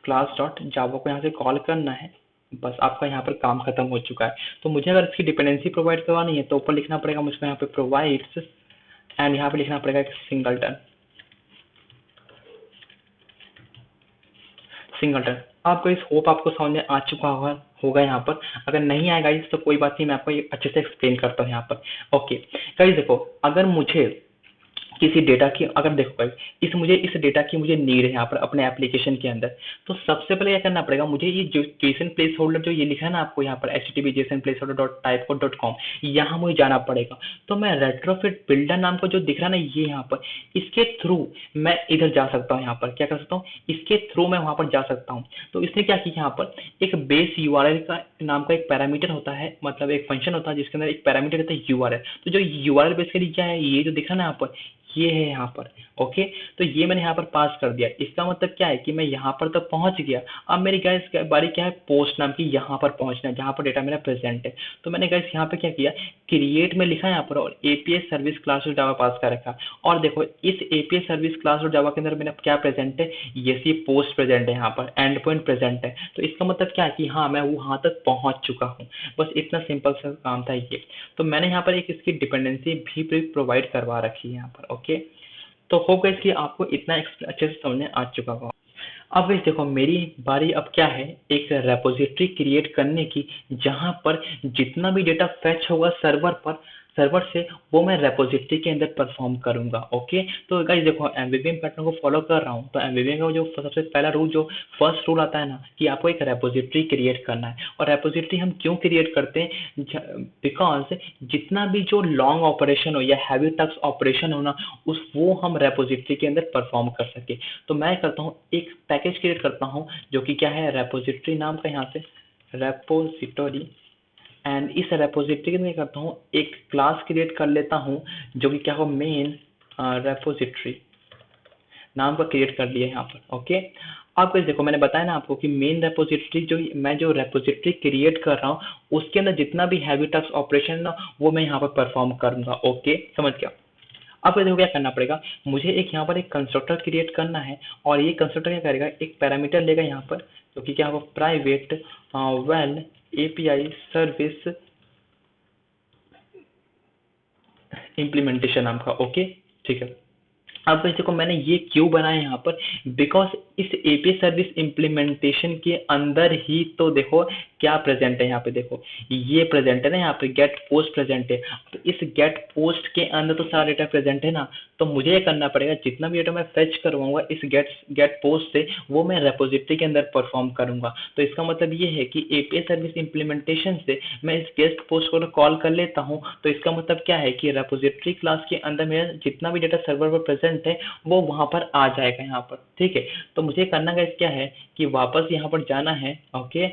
क्लास डॉट जावा को यहाँ से कॉल करना है। बस आपका यहाँ पर काम खत्म हो चुका है। तो मुझे अगर इसकी डिपेंडेंसी प्रोवाइड करवानी है, तो ऊपर लिखना पड़ेगा मुझको यहाँ पे प्रोवाइड्स, एंड यहाँ पे लिखना पड़ेगा एक सिंगलटन। आपको इस होप आपको समझ में आ चुका होगा यहाँ पर। अगर नहीं आएगा इस तो कोई बात नहीं, मैं आपको ये अच्छे से एक्सप्लेन करता हूँ यहाँ पर। ओके गाइस, देखो अगर मुझे किसी डेटा की, अगर देखो गाइस, मुझे इस डेटा की मुझे नीड है यहाँ पर अपने एप्लीकेशन के अंदर। तो सबसे पहले क्या करना पड़ेगा, मुझे ये जो जेसन प्लेस होल्डर जो ये लिखा है ना आपको यहाँ पर http Jason place holder dot type code dot com, यहाँ मुझे जाना पड़ेगा। तो मैं रेट्रोफिट बिल्डर नाम का जो दिख रहा है ना ये यहाँ पर, इसके थ्रू मैं इधर जा सकता हूँ। यहाँ पर क्या कर सकता हूँ, इसके थ्रू मैं वहां पर जा सकता हूँ। तो इसने क्या किया, यहाँ पर एक बेस यूआरएल का नाम का एक पैरामीटर होता है, मतलब एक फंक्शन होता है जिसके अंदर एक पैरामीटर रहता है यूआरएल। तो जो यूआरएल बेसिकली क्या है, ये जो दिख रहा है ना यहाँ पर, ये है यहाँ पर। ओके, तो ये मैंने यहाँ पर पास कर दिया। इसका मतलब क्या है कि मैं यहाँ पर तो पहुंच गया। अब मेरी गैस बारी क्या है, पोस्ट नाम की यहाँ पर पहुंचना है, जहाँ पर डेटा मेरा प्रेजेंट है। तो मैंने गैस यहाँ पे क्या किया, क्रिएट में लिखा है यहाँ पर, और API service class dot Java pass कर रखा। और देखो इस API service class dot Java के अंदर मेरा क्या प्रेजेंट है, ये सी पोस्ट प्रेजेंट है, यहाँ पर एंड पॉइंट प्रेजेंट है। तो इसका मतलब क्या है कि हाँ, मैं वहां तक पहुंच चुका हूँ। बस इतना सिंपल सा काम था ये। तो मैंने यहाँ पर एक इसकी डिपेंडेंसी भी प्रोवाइड करवा रखी है यहाँ पर। ओके, तो होप गाइस कि आपको इतना अच्छे से समझने आ चुका होगा। अब गाइस देखो मेरी बारी अब क्या है, एक रेपोजिटरी क्रिएट करने की, जहां पर जितना भी डेटा फेच होगा सर्वर पर, सर्वर से, वो मैं रेपोजिटरी के अंदर परफॉर्म करूंगा। ओके, तो गाइस देखो एमवीवीएम पैटर्न को फॉलो कर रहा हूँ, तो एमवीवीएम का जो सबसे पहला रूल, जो फर्स्ट रूल आता है ना, कि आपको एक रेपोजिटरी क्रिएट करना है। और रेपोजिटरी हम क्यों क्रिएट करते हैं? बिकॉज जितना भी जो लॉन्ग ऑपरेशन हो या हैवी टस्क ऑपरेशन हो ना, उस वो हम रेपोजिटरी के अंदर परफॉर्म कर सके। तो मैं करता हूँ, एक पैकेज क्रिएट करता हूँ जो कि क्या है, रेपोजिटरी नाम का, यहाँ से रेपोजिटरी। एंड इस रेपोजिटरी में करता हूँ, एक क्लास क्रिएट कर लेता हूँ जो कि क्या हो, मेन रेपोजिटरी नाम का क्रिएट कर लिया यहाँ पर। ओके, अब guys देखो मैंने बताया ना आपको कि मेन रेपोजिटरी, जो मैं जो रेपोजिटरी क्रिएट कर रहा हूँ, उसके अंदर जितना भी हैवी टास्क ऑपरेशन ना, वो मैं यहाँ पर परफॉर्म करूंगा। ओके, समझ गया। अब देखो क्या करना पड़ेगा, मुझे एक यहाँ पर एक कंस्ट्रक्टर क्रिएट करना है, और ये कंस्ट्रक्टर क्या करेगा, एक पैरामीटर लेगा यहाँ पर, जो कि क्या होगा, private well API service implementation नाम का। ओके, ठीक है। अब वैसे को मैंने ये क्यों बनाया यहाँ पर, बिकॉज इस एपीआई सर्विस इम्प्लीमेंटेशन के अंदर ही तो देखो क्या प्रेजेंट है, यहाँ पे देखो ये प्रेजेंट है ना, यहाँ पे गेट पोस्ट प्रेजेंट है। तो इस गेट पोस्ट के अंदर तो सारा डेटा प्रेजेंट है ना, तो मुझे ये करना पड़ेगा, जितना भी डेटा मैं फेच करवाऊंगा इस गेट पोस्ट से, वो मैं रेपोजिटरी के अंदर परफॉर्म करूंगा। तो इसका मतलब ये है कि एपीआई सर्विस इम्प्लीमेंटेशन से मैं इस गेट पोस्ट को कॉल कर लेता हूँ, तो इसका मतलब क्या है कि रेपोजिटरी क्लास के अंदर मेरा जितना भी डेटा सर्वर पर प्रेजेंट है वो वहां पर आ जाएगा यहाँ पर। ठीक है, तो मुझे करना गाइस क्या है कि वापस यहाँ पर जाना है। ओके,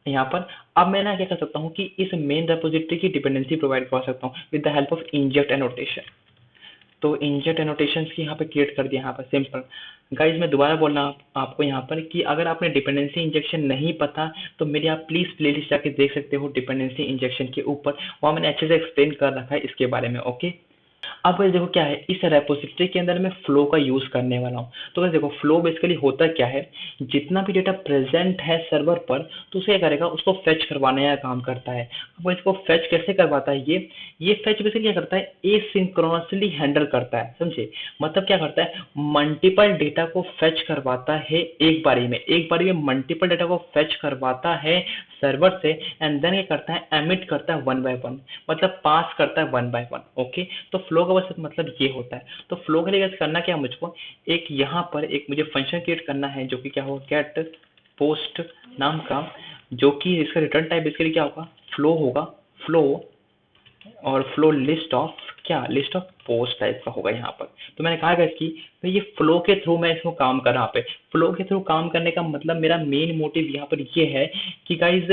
यहाँ पर अब मैं ना क्या कर सकता हूँ कि इस मेन रेपोजिटरी की डिपेंडेंसी प्रोवाइड कर सकता हूँ with the help of inject annotation. तो इंजेक्ट एनोटेशन की यहाँ पे क्रिएट कर दिया यहाँ पर, सिंपल। गाइज मैं दोबारा बोल रहा हूँ आपको यहाँ पर कि अगर आपने डिपेंडेंसी इंजेक्शन नहीं पता, तो मेरी आप प्लीज प्लेलिस्ट जाके देख सकते हो डिपेंडेंसी इंजेक्शन के ऊपर, वहाँ मैंने अच्छे से एक्सप्लेन कर रखा है इसके बारे में। ओके, अब गाइस देखो क्या है, इस रेपोजिटरी के अंदर मैं फ्लो का यूज करने वाला हूँ। तो गाइस देखो फ्लो बेसिकली होता क्या है, जितना भी डेटा प्रेजेंट है सर्वर पर, तो उसे क्या करेगा, उसको फेच करवाने का काम करता है। अब इसको फेच कैसे करवाता है, ये फेच बेसिकली क्या करता है, एसिंक्रोनसली हैंडल करता है, समझे। मतलब क्या करता है, मल्टीपल डेटा को फेच करवाता है एक बारी में मल्टीपल डेटा को फेच करवाता है सर्वर से, एंड देन ये करता है, एमिट करता है वन बाय वन, मतलब पास करता है वन बाय वन। ओके, तो फ्लो का बस मतलब ये होता है। तो फ्लो के लिए करना क्या है मुझको, एक यहाँ पर एक मुझे फंक्शन क्रिएट करना है जो कि क्या होगा, गेट पोस्ट नाम का, जो कि इसका रिटर्न टाइप इसके लिए क्या होगा, फ्लो होगा, फ्लो, और फ्लो लिस्ट ऑफ क्या, लिस्ट ऑफ पोस्ट टाइप का होगा यहाँ पर। तो मैंने कहा कि तो ये फ्लो के थ्रू मैं इसको काम कर रहा पे, फ्लो के थ्रू काम करने का मतलब मेरा मेन मोटिव यहाँ पर ये है कि गाइज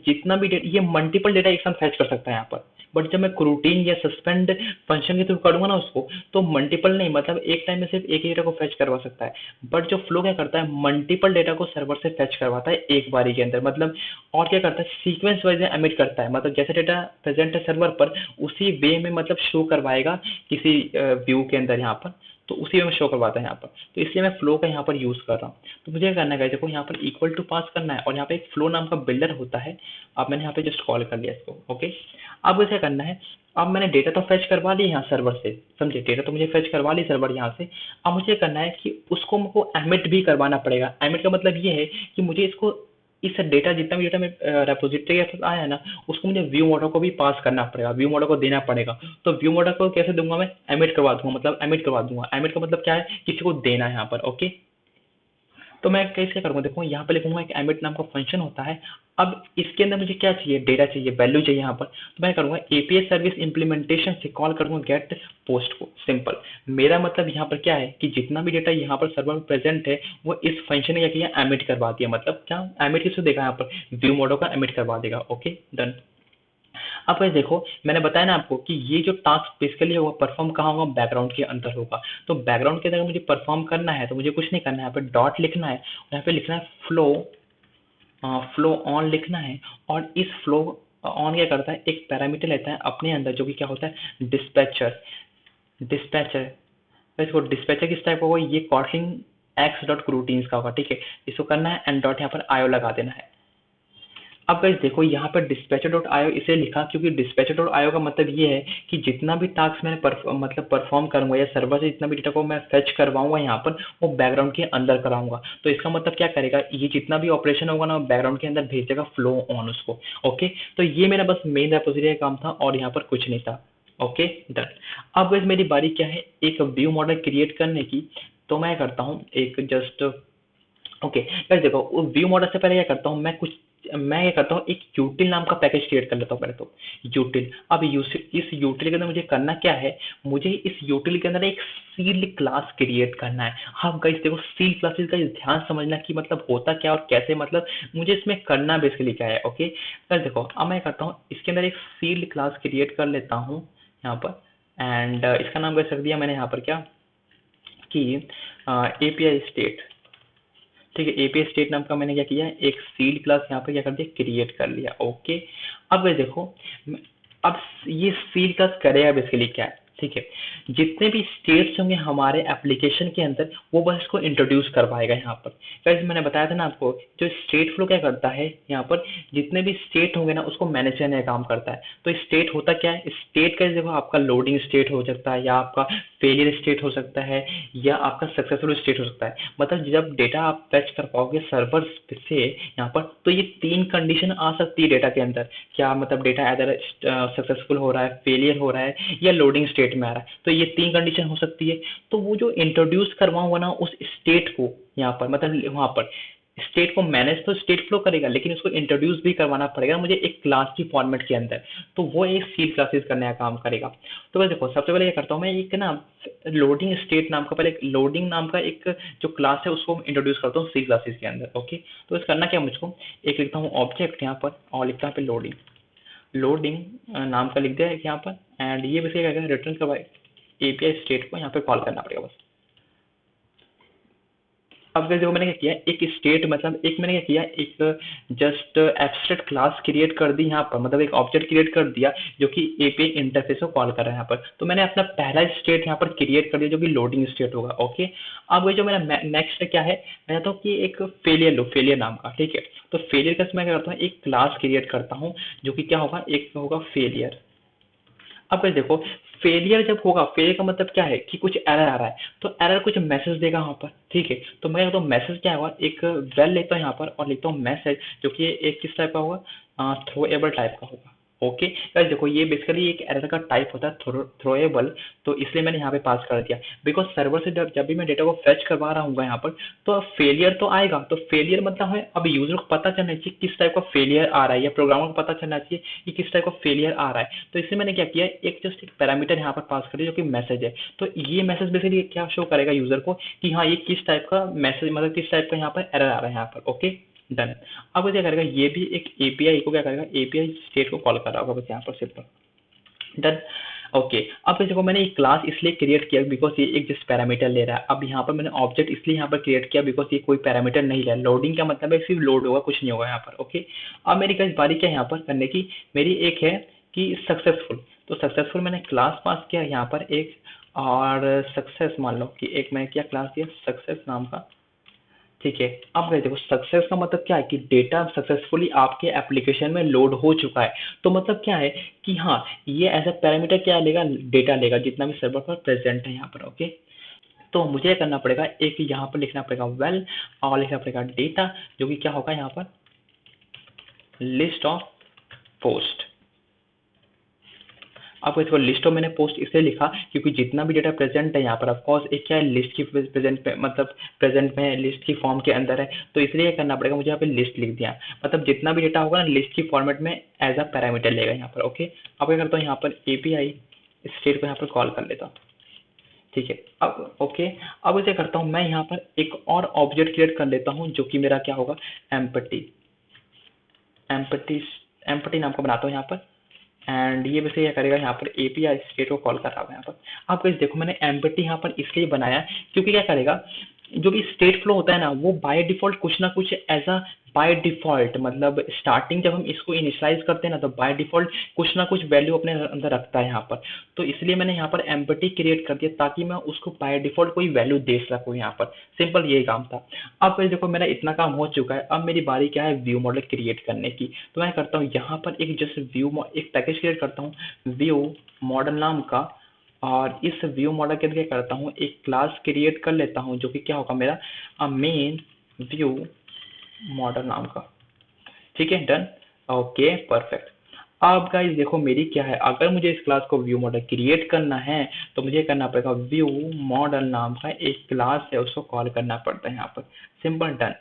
जितना भी डेटा, ये मल्टीपल डेटा एक साथ फैच कर सकता है यहाँ पर, बट जब मैं क्रूटीन या सस्पेंड फंक्शन के थ्रू करूंगा ना उसको, तो मल्टीपल नहीं, मतलब एक टाइम में सिर्फ एक ही डेटा को फैच करवा सकता है। बट जो फ्लो क्या करता है, मल्टीपल डेटा को सर्वर से फैच करवाता है एक बारी के अंदर, मतलब और क्या करता है, सीक्वेंस वाइज एमिट करता है, मतलब जैसे डेटा प्रेजेंट है सर्वर पर उसी वे में मतलब शो करवाएगा किसी व्यू के अंदर यहाँ पर, तो उसी वे में शो करवाता है यहाँ पर। तो इसलिए मैं फ्लो का यहाँ पर यूज कर रहा हूँ। तो मुझे क्या करना है, देखो यहाँ पर इक्वल टू पास करना है, और यहाँ पे एक फ्लो नाम का बिल्डर होता है। अब मैंने यहाँ पे जस्ट कॉल कर लिया इसको। ओके, अब क्या करना है, अब मैंने डेटा तो फेच करवा लिया यहाँ सर्वर से, समझे, डेटा तो मुझे फेच करवा ली सर्वर यहाँ से। अब मुझे करना है कि उसको मुझको एमिट भी करवाना पड़ेगा। एमिट का मतलब ये है कि मुझे इसको, इस डेटा जितना भी डेटा में रेपोजिटरी के पास आया है ना, उसको मुझे व्यू मॉडल को भी पास करना पड़ेगा, व्यू मॉडल को देना पड़ेगा। तो व्यू मॉडल को कैसे दूंगा, मैं एमिट करवा दूंगा, मतलब एमिट करवा दूंगा। एमिट का मतलब क्या है, किसी को देना है यहाँ पर। ओके, तो मैं कैसे करूँगा, देखो यहाँ पे लिखूंगा एक एमिट नाम का फंक्शन होता है। अब इसके अंदर मुझे क्या चाहिए, डेटा चाहिए, वैल्यू चाहिए यहाँ पर। तो मैं करूँगा एपीआई सर्विस इम्प्लीमेंटेशन से कॉल करूँगा गेट पोस्ट को, सिंपल। मेरा मतलब यहाँ पर क्या है कि जितना भी डेटा यहाँ पर सर्वर में प्रेजेंट है, वो इस फंक्शन ने क्या किया, एमिट करवा दिया। मतलब क्या एमिट किसको देगा, यहाँ पर व्यू मॉडल का एमिट करवा देगा। Okay, done. अब गाइस देखो मैंने बताया ना आपको कि ये जो टास्क बेसिकली होगा परफॉर्म कहाँ होगा, बैकग्राउंड के अंदर होगा। तो बैकग्राउंड के अंदर मुझे परफॉर्म करना है, तो मुझे कुछ नहीं करना है, यहाँ पे डॉट लिखना है, और यहाँ पे लिखना है फ्लो, फ्लो ऑन लिखना है। और इस फ्लो ऑन क्या करता है, एक पैरामीटर लेता है अपने अंदर जो कि क्या होता है, डिस्पैचर। डिस्पैचर, इसको डिस्पैचर किस टाइप का होगा, ये कॉटलिंग एक्स डॉट क्रूटीन्स का होगा। ठीक है, इसको करना है एंड डॉट यहाँ पर आयो लगा देना है। अब गाइस देखो यहाँ पर dispatcher डॉट आयो इसे लिखा क्योंकि dispatcher डॉट आयो का मतलब ये है कि जितना भी टास्क मैंने मतलब परफॉर्म करूंगा या सर्वर से जितना भी डेटा को मैं फेच करवाऊंगा यहाँ पर, वो बैकग्राउंड के अंदर कराऊंगा। तो इसका मतलब क्या करेगा, ये जितना भी ऑपरेशन होगा ना बैकग्राउंड के अंदर भेजेगा फ्लो ऑन उसको। ओके, तो ये मेरा बस मेन रेपोजिटरी का काम था और यहाँ पर कुछ नहीं था। Okay done. अब guys मेरी बारी क्या है, एक व्यू मॉडल क्रिएट करने की। तो मैं करता हूँ एक जस्ट ओके गाइस, देखो व्यू मॉडल से पहले क्या करता हूँ मैं क्या करता हूँ, एक यूटिल नाम का पैकेज क्रिएट कर लेता हूँ पहले तो। यूटिल, अब इस यूटिल के अंदर मुझे करना क्या है, मुझे इस यूटिल के अंदर एक सील क्लास क्रिएट करना है। हाँ गाइस देखो, सील क्लासेस का ध्यान समझना कि मतलब होता क्या और कैसे, मतलब मुझे इसमें करना बेसिकली क्या है। ओके गाइस देखो, अब मैं करता हूँ इसके अंदर एक सील क्लास क्रिएट कर लेता हूँ यहाँ पर। एंड इसका नाम कैसे रख दिया मैंने यहाँ पर क्या कि एपीआई स्टेट। ठीक है, एपीआई स्टेट नाम का मैंने क्या किया, एक सीड क्लास यहाँ पे क्या कर दिया, क्रिएट कर लिया। ओके, अब ये देखो, अब ये सीड क्लास करेगा बेसिकली क्या है, ठीक है, जितने भी स्टेट्स होंगे हमारे एप्लीकेशन के अंदर वो बस इसको इंट्रोड्यूस करवाएगा यहाँ पर। गाइस मैंने बताया था ना आपको, जो स्टेट फ्लो क्या करता है यहाँ पर, जितने भी स्टेट होंगे ना उसको मैनेज करने का काम करता है। तो स्टेट होता क्या है, स्टेट का देखो आपका लोडिंग स्टेट हो सकता है, या आपका फेलियर स्टेट हो सकता है, या आपका सक्सेसफुल स्टेट हो सकता है। मतलब जब डेटा आप फेच कर पाओगे सर्वर से यहाँ पर, तो ये तीन कंडीशन आ सकती है डेटा के अंदर। क्या मतलब डेटा एदर सक्सेसफुल हो रहा है, फेलियर हो रहा है, या लोडिंग स्टेट में आ रहा है, तो ये तीन कंडीशन हो सकती है। तो वो जो इंट्रोड्यूस करवाऊंगा ना उस स्टेट को यहाँ पर, मतलब वहां पर स्टेट को मैनेज तो स्टेट फ्लो करेगा, लेकिन उसको इंट्रोड्यूस भी करवाना पड़ेगा मुझे एक क्लास की फॉर्मेट के अंदर। तो वो एक सीड क्लासेस करने का काम करेगा। तो बस देखो, सबसे पहले क्या करता हूँ मैं, एक ना लोडिंग स्टेट नाम का, पहले लोडिंग नाम का एक जो क्लास है उसको इंट्रोड्यूस करता हूँ सी क्लासेस के अंदर। ओके, तो इस करना क्या मुझको, एक लिखता हूँ ऑब्जेक्ट यहाँ पर, और लिखता हूँ पे लोडिंग। लोडिंग नाम का लिख दिया है यहाँ पर। एंड ये बेसिकली क्या करेगा, रिटर्न करवाए एपीआई स्टेट को यहाँ पे कॉल करना पड़ेगा बस। अब वैसे देखो मैंने क्या किया, एक स्टेट मतलब एक मैंने क्या किया, एक जस्ट एब्स्ट्रैक्ट क्लास क्रिएट कर दी यहाँ पर, मतलब एक ऑब्जेक्ट क्रिएट कर दिया जो कि एपीआई इंटरफेस को कॉल कर रहा है यहाँ पर। तो मैंने अपना पहला स्टेट यहाँ पर क्रिएट कर दिया जो कि लोडिंग स्टेट होगा। ओके, अब वही जो मेरा नेक्स्ट क्या है, मैं चाहता हूँ कि एक फेलियर लो, फेलियर नाम का, ठीक है। तो फेलियर का मैं क्या करता हूँ, एक क्लास क्रिएट करता हूँ जो कि क्या होगा, एक होगा फेलियर। अब वैसे देखो, फेलियर जब होगा, फेलियर का मतलब क्या है कि कुछ एरर आ रहा है, तो एरर कुछ मैसेज देगा वहाँ पर, ठीक है। तो मैं तो मैसेज क्या होगा, एक वेल लेता हूँ यहाँ पर और लिखता हूँ मैसेज, जो कि एक किस टाइप का होगा, थ्रोएबल टाइप का होगा। ओके गाइस देखो, ये बेसिकली एक एरर का टाइप होता है थ्रोएबल, तो इसलिए मैंने यहाँ पे पास कर दिया। बिकॉज सर्वर से जब भी मैं डेटा को फेच करवा रहा हूँ यहाँ पर, तो अब फेलियर तो आएगा। तो फेलियर मतलब है, अब यूजर को पता चलना चाहिए किस टाइप का फेलियर आ रहा है, या प्रोग्रामर को पता चलना चाहिए कि किस टाइप का फेलियर आ रहा है। तो इसलिए मैंने क्या किया, एक जस्ट एक पैरामीटर यहाँ पर पास कर दिया जो कि मैसेज है। तो ये मैसेज बेसिकली क्या शो करेगा यूजर को कि हाँ ये किस टाइप का मैसेज, मतलब किस टाइप का यहाँ पर एरर आ रहा है यहाँ पर। Okay done. अब वो क्या करेगा, ये भी एक एपीआई को क्या करेगा, एपीआई स्टेट को कॉल कर रहा होगा बस यहाँ पर सिंपल डन। ओके, अब देखो मैंने एक क्लास इसलिए क्रिएट किया बिकॉज ये एक जस्ट पैरामीटर ले रहा है। अब यहाँ पर मैंने ऑब्जेक्ट इसलिए यहाँ पर क्रिएट किया बिकॉज ये कोई पैरामीटर नहीं ले रहा है। लोडिंग का मतलब है सिर्फ लोड होगा, कुछ नहीं होगा यहाँ पर। ओके, अब मेरी कई बारी क्या है यहाँ पर करने की, मेरी एक है कि सक्सेसफुल। तो सक्सेसफुल मैंने क्लास पास किया यहाँ पर एक, और सक्सेस मान लो कि एक मैंने क्या क्लास दिया सक्सेस नाम का, ठीक है। अब देखो, सक्सेस का मतलब क्या है कि डेटा सक्सेसफुली आपके एप्लीकेशन में लोड हो चुका है। तो मतलब क्या है कि हाँ, ये ऐसा पैरामीटर क्या लेगा, डेटा लेगा जितना भी सर्वर पर प्रेजेंट है यहाँ पर। ओके, तो मुझे करना पड़ेगा, एक यहाँ पर लिखना पड़ेगा वेल, और लिखना पड़ेगा डेटा, जो कि क्या होगा यहाँ पर, लिस्ट ऑफ पोस्ट। अब इसको लिस्ट ऑफ मैंने पोस्ट इसलिए लिखा क्योंकि जितना भी डेटा प्रेजेंट है यहाँ पर, ऑफकोर्स एक क्या है, लिस्ट की प्रेजेंट पे, मतलब प्रेजेंट में लिस्ट की फॉर्म के अंदर है। तो इसलिए करना पड़ेगा मुझे यहाँ पे लिस्ट लिख दिया, मतलब जितना भी डेटा होगा ना लिस्ट की फॉर्मेट में एज अ पैरामीटर लेगा यहाँ पर। ओके, अब क्या करता हूँ, यहाँ पर एपीआई स्टेट को यहाँ पर कॉल कर लेता हूँ, ठीक है। अब ओके, अब इसे करता हूँ मैं यहाँ पर एक और ऑब्जेक्ट क्रिएट कर लेता हूँ जो कि मेरा क्या होगा, एम्पटी। एम्पटी एम्पटी नाम का बनाता हूँ यहाँ पर। एंड ये वैसे क्या करेगा, यहाँ पर एपीआई स्टेट को कॉल कर रहा है यहाँ पर। आप गाइस देखो, मैंने एम्पटी यहाँ पर इसलिए बनाया क्योंकि क्या करेगा, जो भी स्टेट फ्लो होता है ना वो बाय डिफॉल्ट कुछ ना कुछ ऐसा, बाय डिफॉल्ट मतलब स्टार्टिंग जब हम इसको इनिशियलाइज करते हैं ना, तो बाय डिफॉल्ट कुछ ना कुछ वैल्यू अपने अंदर रखता है यहाँ पर। तो इसलिए मैंने यहाँ पर एम्पटी क्रिएट कर दिया ताकि मैं उसको बाय डिफॉल्ट कोई वैल्यू दे सकूँ यहाँ पर। सिंपल यही काम था। अब गाइस देखो, मेरा इतना काम हो चुका है, अब मेरी बारी क्या है, व्यू मॉडल क्रिएट करने की। तो मैं करता हूँ यहाँ पर एक जस्ट व्यू, एक पैकेज क्रिएट करता हूँ व्यू मॉडल नाम का, और इस व्यू मॉडल के अंदर क्या करता हूँ, एक क्लास क्रिएट कर लेता हूँ जो कि क्या होगा मेरा मेन व्यू मॉडल नाम का, ठीक है डन। Okay perfect. अब गाइस देखो मेरी क्या है, अगर मुझे इस क्लास को व्यू मॉडल क्रिएट करना है तो मुझे करना पड़ेगा व्यू मॉडल नाम का एक क्लास है, उसको कॉल करना पड़ता है यहाँ पर। Simple, done.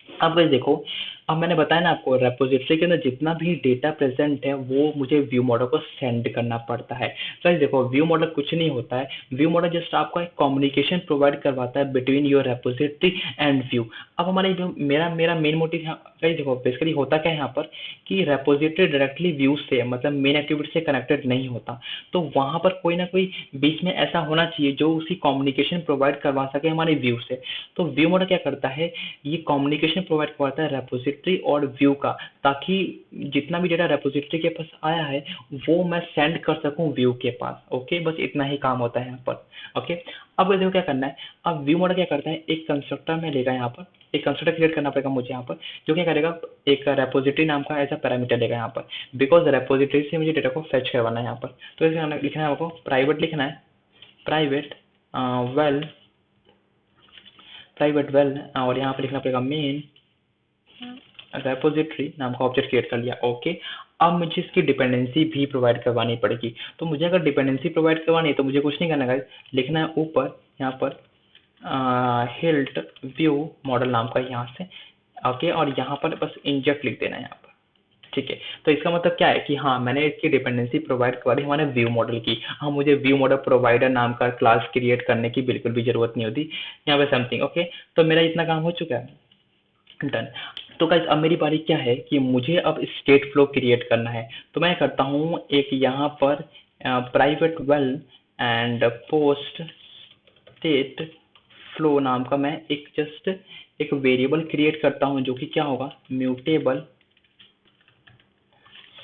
अब गाइस देखो, अब मैंने बताया ना आपको, रेपोजिटरी के अंदर जितना भी डेटा प्रेजेंट है वो मुझे व्यू मॉडल को सेंड करना पड़ता है। गाइस देखो, व्यू मॉडल कुछ नहीं होता है, व्यू मॉडल जस्ट आपको एक कम्युनिकेशन प्रोवाइड करवाता है between your repository and view. अब हमारे जो मेरा मेरा मेन मोटिव है गाइस, देखो बेसिकली होता क्या है यहाँ पर कि रेपोजिटरी डायरेक्टली व्यू से मतलब मेन एक्टिविटी से कनेक्टेड नहीं होता, तो वहां पर कोई ना कोई बीच में ऐसा होना चाहिए जो उसी कम्युनिकेशन प्रोवाइड करवा सके हमारे व्यू से। तो व्यू मॉडल क्या करता है, ये कम्युनिकेशन प्रोवाइड करवाता है रेपोजिटरी और व्यू का, ताकि जितना भी डेटा रेपोजिटरी के पास आया है वो मैं सेंड कर सकूं व्यू के पास। ओके, बस इतना ही काम होता है यहाँ पर। ओके, अब देखो क्या करना है। अब व्यू मॉडल क्या करता है, एक कंस्ट्रक्टर में लेगा यहाँ पर, एक कंस्ट्रक्टर क्रिएट करना पड़ेगा मुझे यहाँ पर, जो क्या करेगा एक रेपोजिटरी नाम का ऐसा पैरामीटर लेगा यहाँ पर, बिकॉज रेपोजिटरी से मुझे डेटा को फेच करवाना है यहाँ पर। तो इसे लिखना है आपको, प्राइवेट लिखना है, प्राइवेट वेल, प्राइवेट वेल, और यहाँ पे लिखना पड़ेगा मेन रेपोजिटरी नाम का ऑब्जेक्ट क्रिएट कर लिया। ओके, अब मुझे इसकी डिपेंडेंसी भी प्रोवाइड करवानी पड़ेगी। तो मुझे अगर डिपेंडेंसी प्रोवाइड करवानी है तो मुझे कुछ नहीं करना है, लिखना है ऊपर यहाँ पर हिल्ट व्यू मॉडल नाम का यहाँ से। ओके, और यहाँ पर बस इंजेक्ट लिख देना है यहाँ पर। ठीक है, तो इसका मतलब क्या है कि हाँ मैंने इसकी डिपेंडेंसी प्रोवाइड करवाई हमारे व्यू मॉडल की। हाँ, मुझे व्यू मॉडल प्रोवाइडर नाम का क्लास क्रिएट करने की बिल्कुल भी जरूरत नहीं होती यहाँ पे समथिंग। ओके, तो मेरा इतना काम हो चुका है, डन। तो गाइस अब मेरी बारी क्या है कि मुझे अब स्टेट फ्लो क्रिएट करना है। तो मैं करता हूँ एक यहाँ पर private well and post state flow नाम का मैं एक जस्ट एक वेरिएबल क्रिएट करता हूँ, जो कि क्या होगा, म्यूटेबल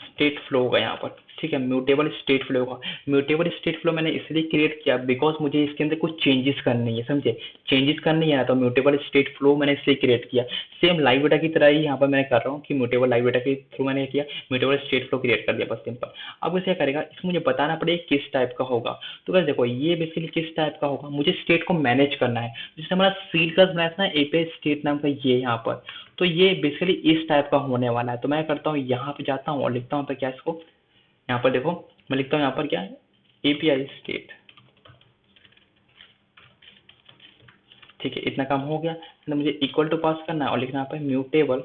स्टेट फ्लो होगा यहाँ पर। ठीक है, म्यूटेबल स्टेट फ्लो होगा। म्यूटेबल स्टेट फ्लो मैंने इसलिए क्रिएट किया बिकॉज मुझे इसके अंदर कुछ चेंजेस करनी है, समझे, चेंजेस करनी है, तो म्यूटेबल स्टेट फ्लो मैंने इसलिए क्रिएट किया। सेम लाइव डेटा की तरह ही यहाँ पर मैं कर रहा हूँ कि म्यूटेबल लाइव डेटा के थ्रू मैंने किया, म्यूटेबल स्टेट फ्लो क्रिएट कर दिया, बस सिंपल। अब इसे करेगा, इसको मुझे बताना पड़ेगा किस टाइप का होगा। तो बस देखो ये बेसिकली किस टाइप का होगा, मुझे स्टेट को मैनेज करना है। जैसे हमारा सील क्लास बनाया था ना एपीआई स्टेट नाम का, ये यहाँ पर, तो ये बेसिकली इस टाइप का होने वाला है। तो मैं करता हूँ यहाँ पे जाता हूँ और लिखता हूँ तो क्या इसको, यहाँ पर देखो मैं लिखता हूँ यहाँ पर क्या है, एपीआई स्टेट। ठीक है, इतना काम हो गया। तो मुझे इक्वल टू पास करना है और लिखना है म्यूटेबल,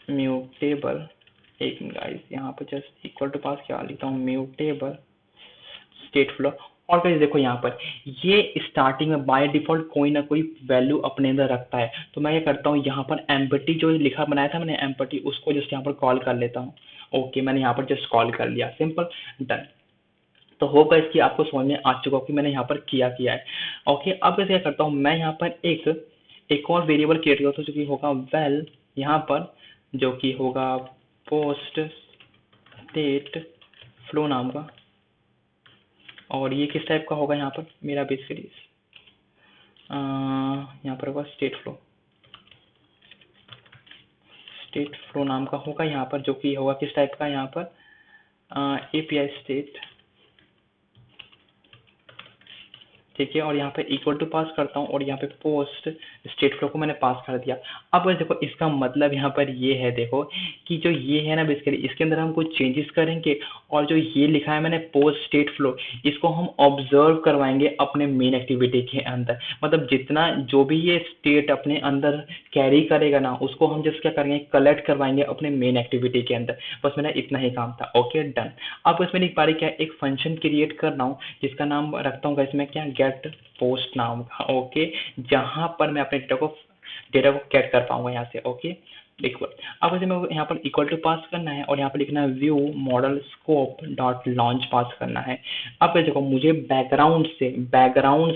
म्यूटेबल एक गाइस यहाँ पे जस्ट इक्वल टू पास क्या लिखता हूँ, म्यूटेबल स्टेट फ्लो। और गाइस देखो यहाँ पर ये स्टार्टिंग में बाय डिफॉल्ट कोई ना कोई वैल्यू अपने अंदर रखता है। तो मैं क्या करता हूँ यहाँ पर एम्पटी जो लिखा बनाया था मैंने एम्पटी, उसको जस्ट यहाँ पर कॉल कर लेता हूँ। ओके, मैंने यहाँ पर जस्ट कॉल कर लिया, सिंपल, डन। तो होगा इसकी आपको समझ में आ चुका कि मैंने यहाँ पर किया है। ओके, अब कैसे क्या करता हूँ मैं यहाँ पर एक और वेरिएबल क्रिएट करता हूँ जो कि होगा वेल यहाँ पर, जो कि होगा पोस्ट स्टेट फ्लो नाम का। और ये किस टाइप का होगा यहाँ पर मेरा बेसिकली यहाँ पर होगा स्टेट फ्लो, स्टेट फ्लो नाम का होगा यहाँ पर, जो कि होगा किस टाइप का यहाँ पर एपीआई स्टेट। ठीक है, और यहाँ पे इक्वल टू पास करता हूँ और यहाँ पे पोस्ट स्टेट फ्लो को मैंने पास कर दिया। अब बस देखो इसका मतलब यहाँ पर ये है, देखो कि जो ये है ना बेसिकली इसके अंदर हम कुछ चेंजेस करेंगे, और जो ये लिखा है मैंने पोस्ट स्टेट फ्लो, इसको हम ऑब्जर्व करवाएंगे अपने मेन एक्टिविटी के अंदर। मतलब जितना जो भी ये स्टेट अपने अंदर कैरी करेगा ना, उसको हम जस्ट क्या करेंगे, कलेक्ट करवाएंगे अपने मेन एक्टिविटी के अंदर। बस मेरा इतना ही काम था। Okay, done. अब इसमें एक बारी क्या है, एक फंक्शन क्रिएट कर रहा हूँ जिसका नाम रखता हूँ इसमें क्या, गेट पोस्ट नाम का। ओके, जहां पर मैं अपने डेटा को गेट कर पाऊंगा यहाँ से। ओके, इक्वल, अब इसे मैं यहाँ पर इक्वल टू पास करना है और यहाँ पर लिखना है view model scope dot launch pass करना है। अब देखो मुझे बैकग्राउंड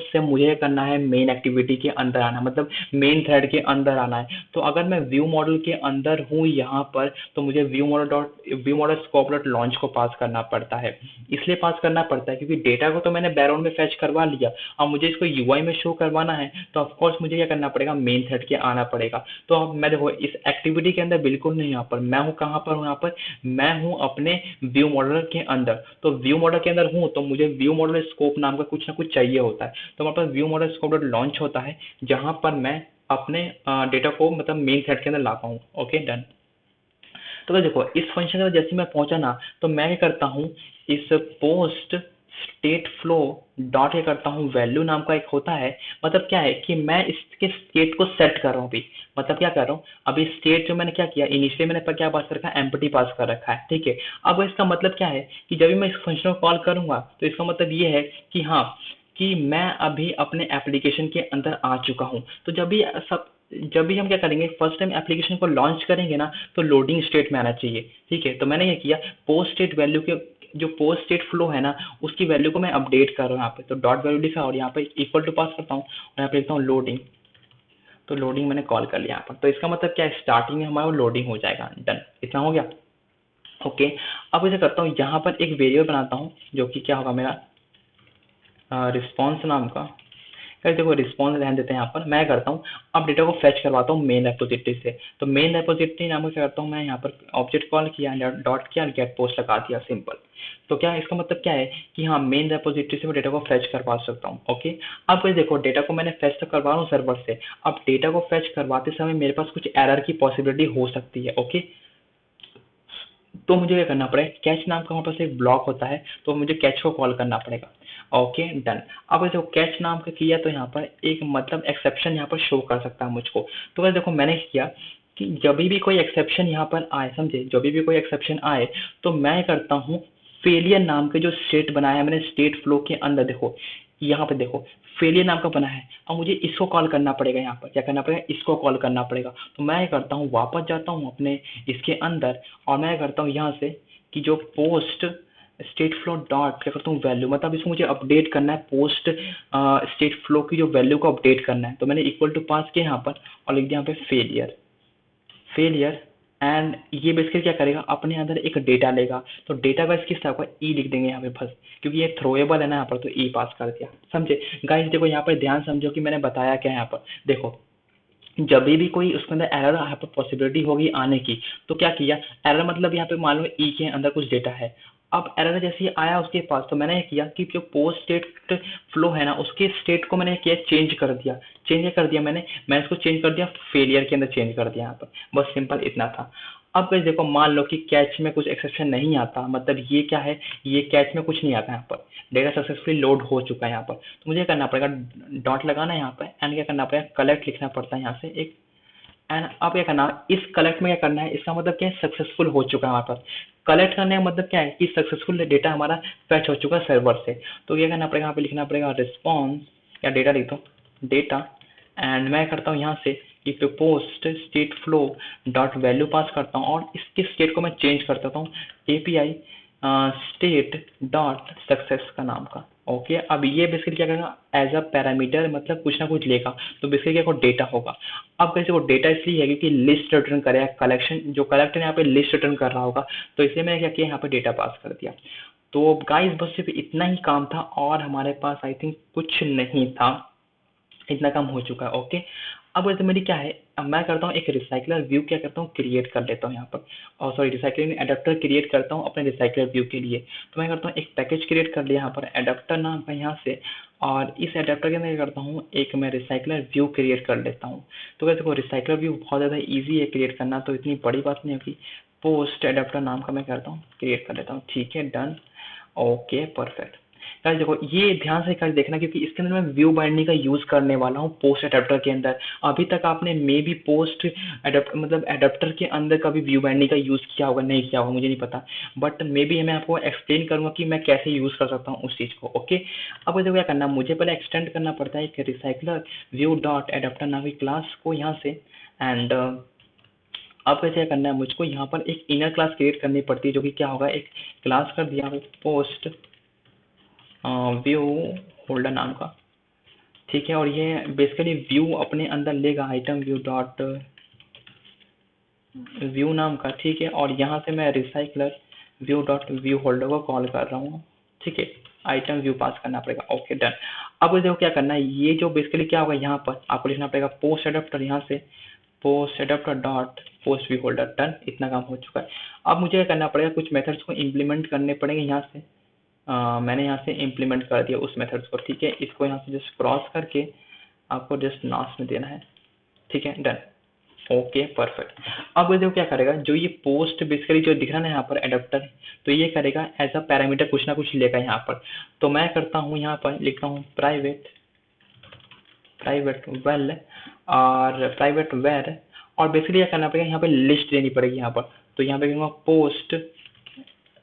से मुझे करना है मेन एक्टिविटी के अंदर आना, मतलब मेन थ्रेड के अंदर आना है। तो अगर मैं व्यू मॉडल के अंदर हूँ यहाँ पर, तो मुझे view model scope dot launch को पास करना पड़ता है। इसलिए पास करना पड़ता है क्योंकि डेटा को तो मैंने बैकग्राउंड में फैच करवा लिया, अब मुझे इसको यूआई में शो करवाना है, तो ऑफकोर्स मुझे क्या करना पड़ेगा, मेन थ्रेड के आना पड़ेगा। तो अब मैं देखो इस एक्टिविटी के अंदर बिल्कुल नहीं, यहाँ पर मैं हूँ, कहाँ पर हूँ, यहाँ पर मैं हूँ अपने व्यू मॉडल के अंदर। तो व्यू मॉडल के अंदर हूँ तो मुझे व्यू मॉडल स्कोप नाम का कुछ ना कुछ चाहिए होता है। तो हमारे पास view model scope dot launch होता है, जहां पर मैं अपने डेटा को मतलब मेन थ्रेड के अंदर ला पाऊँ। Okay, done. तो देखो इस फंक्शन में जैसे मैं पहुंचा ना, तो मैं क्या करता हूँ, इस पोस्ट स्टेट फ्लो डॉट क्या करता हूँ, वैल्यू नाम का एक होता है। मतलब क्या है कि मैं इसके स्टेट को सेट कर रहा हूँ अभी। मतलब क्या कर रहा हूँ अभी, स्टेट जो मैंने क्या किया, इनिशियली मैंने क्या पास कर रखा है, एम्प्टी पास कर रखा है, ठीक है। अब इसका मतलब क्या है कि जब भी मैं इस फंक्शन को कॉल करूंगा, तो इसका मतलब ये है कि हाँ, कि मैं अभी अपने एप्लीकेशन के अंदर आ चुका हूँ। तो जब भी हम क्या करेंगे, फर्स्ट टाइम एप्लीकेशन को लॉन्च करेंगे ना, तो लोडिंग स्टेट में आना चाहिए, ठीक है। तो मैंने क्या किया, पोस्ट स्टेट वैल्यू के जो पोस्ट स्टेट फ्लो है ना, उसकी वैल्यू को मैं अपडेट कर रहा हूँ यहाँ पे। तो डॉट वैल्यू लिखा और यहाँ पे इक्वल टू पास करता हूँ और यहाँ पे लिखता हूँ लोडिंग। तो लोडिंग मैंने कॉल कर लिया यहाँ पर। तो इसका मतलब क्या है, स्टार्टिंग में हमारा लोडिंग हो जाएगा। डन, इतना हो गया। ओके, अब इसे करता हूँ, यहाँ पर एक वेरिएबल बनाता हूँ जो कि क्या होगा मेरा, रिस्पॉन्स नाम का। फिर देखो रिस्पॉन्स रहने देते हैं यहाँ पर। मैं करता हूँ, अब डेटा को फेच करवाता हूँ मेन रेपोजिटरी से। तो मेन रेपोजिटरी नाम का क्या करता हूँ मैं, यहाँ पर ऑब्जेक्ट कॉल किया, डॉट किया, गेट पोस्ट लगा दिया, सिंपल। तो क्या इसका मतलब क्या है कि हाँ, मेन रेपोजिटरी से मैं डेटा को फेच करवा सकता हूँ। ओके, अब कोई देखो, डेटा को मैंने फेच तो करवा रहा हूँ सर्वर से। अब डेटा को फेच करवाते समय मेरे पास कुछ एरर की पॉसिबिलिटी हो सकती है। ओके, तो मुझे क्या करना पड़ेगा, कैच नाम का वहाँ पास एक ब्लॉक होता है, तो मुझे कैच को कॉल करना पड़ेगा। Okay, done. अब देखो कैच नाम का किया, तो यहाँ पर एक मतलब एक्सेप्शन यहाँ पर शो कर सकता है मुझको। तो वैसे देखो मैंने किया कि जब भी कोई एक्सेप्शन यहाँ पर आए, समझे, जब भी कोई एक्सेप्शन आए, तो मैं करता हूँ फेलियर नाम के जो स्टेट बनाया है मैंने स्टेट फ्लो के अंदर, देखो यहाँ पे देखो फेलियर नाम का बना है। अब मुझे इसको कॉल करना पड़ेगा, यहाँ पर क्या करना पड़ेगा, इसको कॉल करना पड़ेगा। तो मैं करता हूँ, वापस जाता हूँ अपने इसके अंदर, और मैं करता हूँ यहाँ से कि जो पोस्ट स्टेट फ्लो डॉट क्या करता हूँ वैल्यू, मतलब इसको मुझे अपडेट करना है, पोस्ट स्टेट फ्लो की जो वैल्यू को अपडेट करना है। तो मैंने इक्वल टू पास किया यहाँ पर और लिख दिया यहाँ पे फेलियर। फेलियर एंड ये बेसिकली क्या करेगा, अपने अंदर एक डेटा लेगा। तो डेटा बेस किस टाइप का, ई लिख देंगे यहाँ पे बस, क्योंकि ये थ्रोएबल है ना यहाँ पर, तो ई पास कर दिया, समझे। गाइस देखो यहाँ पर ध्यान समझो कि मैंने बताया क्या है यहाँ पर। देखो जब भी कोई उसके अंदर एरर यहाँ पर पॉसिबिलिटी होगी आने की, तो क्या किया, एरर मतलब यहाँ पे मान लो ई के अंदर कुछ डेटा है। अब एरर जैसे ही आया उसके पास, तो मैंने ये किया कि जो पोस्ट स्टेट फ्लो है ना, उसके स्टेट को मैंने किया चेंज कर दिया। चेंज कर दिया मैं इसको चेंज कर दिया फेलियर के अंदर, चेंज कर दिया यहाँ पर, बस सिंपल इतना था। अब guys देखो, मान लो कि कैच में कुछ एक्सेप्शन नहीं आता, मतलब ये क्या है, ये कैच में कुछ नहीं आता यहाँ पर, डेटा सक्सेसफुली लोड हो चुका है यहाँ पर। तो मुझे करना पड़ेगा, डॉट लगाना है यहाँ पर, एंड क्या करना पड़ेगा, कलेक्ट लिखना पड़ता है यहाँ से एक। एंड अब क्या करना है, इस कलेक्ट में क्या करना है, इसका मतलब क्या है, सक्सेसफुल हो चुका है हमारे पास। कलेक्ट करने का मतलब क्या है कि सक्सेसफुल डेटा हमारा फैच हो चुका है सर्वर से। तो क्या करना पड़ेगा, यहाँ पे लिखना पड़ेगा रिस्पॉन्स, या डेटा लिख दो, डेटा। एंड मैं करता हूँ यहाँ से if post state flow dot value pass करता हूँ, और इसके स्टेट को मैं चेंज कर देता हूँ एपीआई स्टेट डॉट सक्सेस का नाम का। ओके, अब ये बेसिकली क्या करेगा, एज अ पैरामीटर मतलब कुछ ना कुछ लेगा। तो बेसिकली क्या डेटा होगा। अब कैसे वो डेटा इसलिए है क्योंकि लिस्ट रिटर्न करेगा, कलेक्शन जो कलेक्टर यहाँ पे लिस्ट रिटर्न कर रहा होगा। तो इसलिए मैंने क्या किया, यहाँ पे डेटा पास कर दिया। तो गाइस बस सिर्फ इतना ही काम था, और हमारे पास आई थिंक कुछ नहीं था, इतना काम हो चुका है। ओके, अब वैसे मेरी क्या है, अब मैं करता हूँ एक रिसाइकलर व्यू क्या करता हूँ, क्रिएट कर लेता हूँ यहाँ पर, और सॉरी रिसाइकलिंग एडेप्टर क्रिएट करता हूँ अपने रिसाइकलर व्यू के लिए। तो मैं करता हूँ एक पैकेज क्रिएट कर लिया यहाँ पर, एडेप्टर नाम का यहाँ से, और इस एडेप्टर के अंदर क्या करता हूँ, एक मैं रिसाइकलर व्यू क्रिएट कर लेता हूँ। तो वैसे को रिसाइकलर व्यू बहुत ज़्यादा ईजी है क्रिएट करना, तो इतनी बड़ी बात नहीं होगी। पोस्ट एडेप्टर नाम का मैं करता हूँ, क्रिएट कर लेता हूँ, ठीक है, डन। Okay, perfect. गाइस देखो ये ध्यान से कर देखना, क्योंकि इसके अंदर मैं व्यू बाइंडिंग का यूज करने वाला हूँ पोस्ट एडेप्टर के अंदर। अभी तक आपने मे बी पोस्ट एडेप्ट मतलब एडेप्टर के अंदर कभी व्यू बाइंडिंग का यूज किया होगा, नहीं किया होगा, मुझे नहीं पता, बट मे बी मैं आपको एक्सप्लेन करूंगा कि मैं कैसे यूज कर सकता हूँ उस चीज को। ओके, अब देखो क्या करना, मुझे पहले एक्सटेंड करना पड़ता है एक रिसाइकलर व्यू डॉट एडेप्टर नाम की क्लास को यहाँ से। एंड अब कैसे करना है, मुझको यहाँ पर एक इनर क्लास क्रिएट करनी पड़ती है, जो कि क्या होगा, एक क्लास कर दिया पोस्ट व्यू होल्डर नाम का, ठीक है। और ये बेसिकली व्यू अपने अंदर लेगा आइटम व्यू डॉट व्यू नाम का, ठीक है। और यहाँ से मैं recycler view dot view holder को कॉल कर रहा हूँ, ठीक है। आइटम व्यू पास करना पड़ेगा, ओके डन। अब देखो क्या करना है, ये जो बेसिकली क्या होगा, यहाँ पर आपको लिखना पड़ेगा पोस्ट एडाप्टर, यहाँ से post adapter dot post view holder, done, इतना काम हो चुका है। अब मुझे क्या करना पड़ेगा, कुछ मेथड्स को इम्प्लीमेंट करने पड़ेंगे यहाँ से। मैंने यहाँ से इम्प्लीमेंट कर दिया उस मेथड्स को, ठीक है। इसको यहाँ से जस्ट क्रॉस करके आपको जस्ट नास में देना है, ठीक है, डन। Okay perfect. अब देखो क्या करेगा, जो ये पोस्ट बेसिकली जो दिख रहा है ना यहाँ पर एडाप्टर, तो ये करेगा एज अ पैरामीटर कुछ ना कुछ लेगा यहाँ पर। तो मैं करता हूँ यहाँ पर लिखता हूँ प्राइवेट प्राइवेट वेल और प्राइवेट वेर, और बेसिकली क्या करना पड़ेगा, यहाँ पे लिस्ट देनी पड़ेगी यहाँ पर। तो यहाँ पे कहूँगा पोस्ट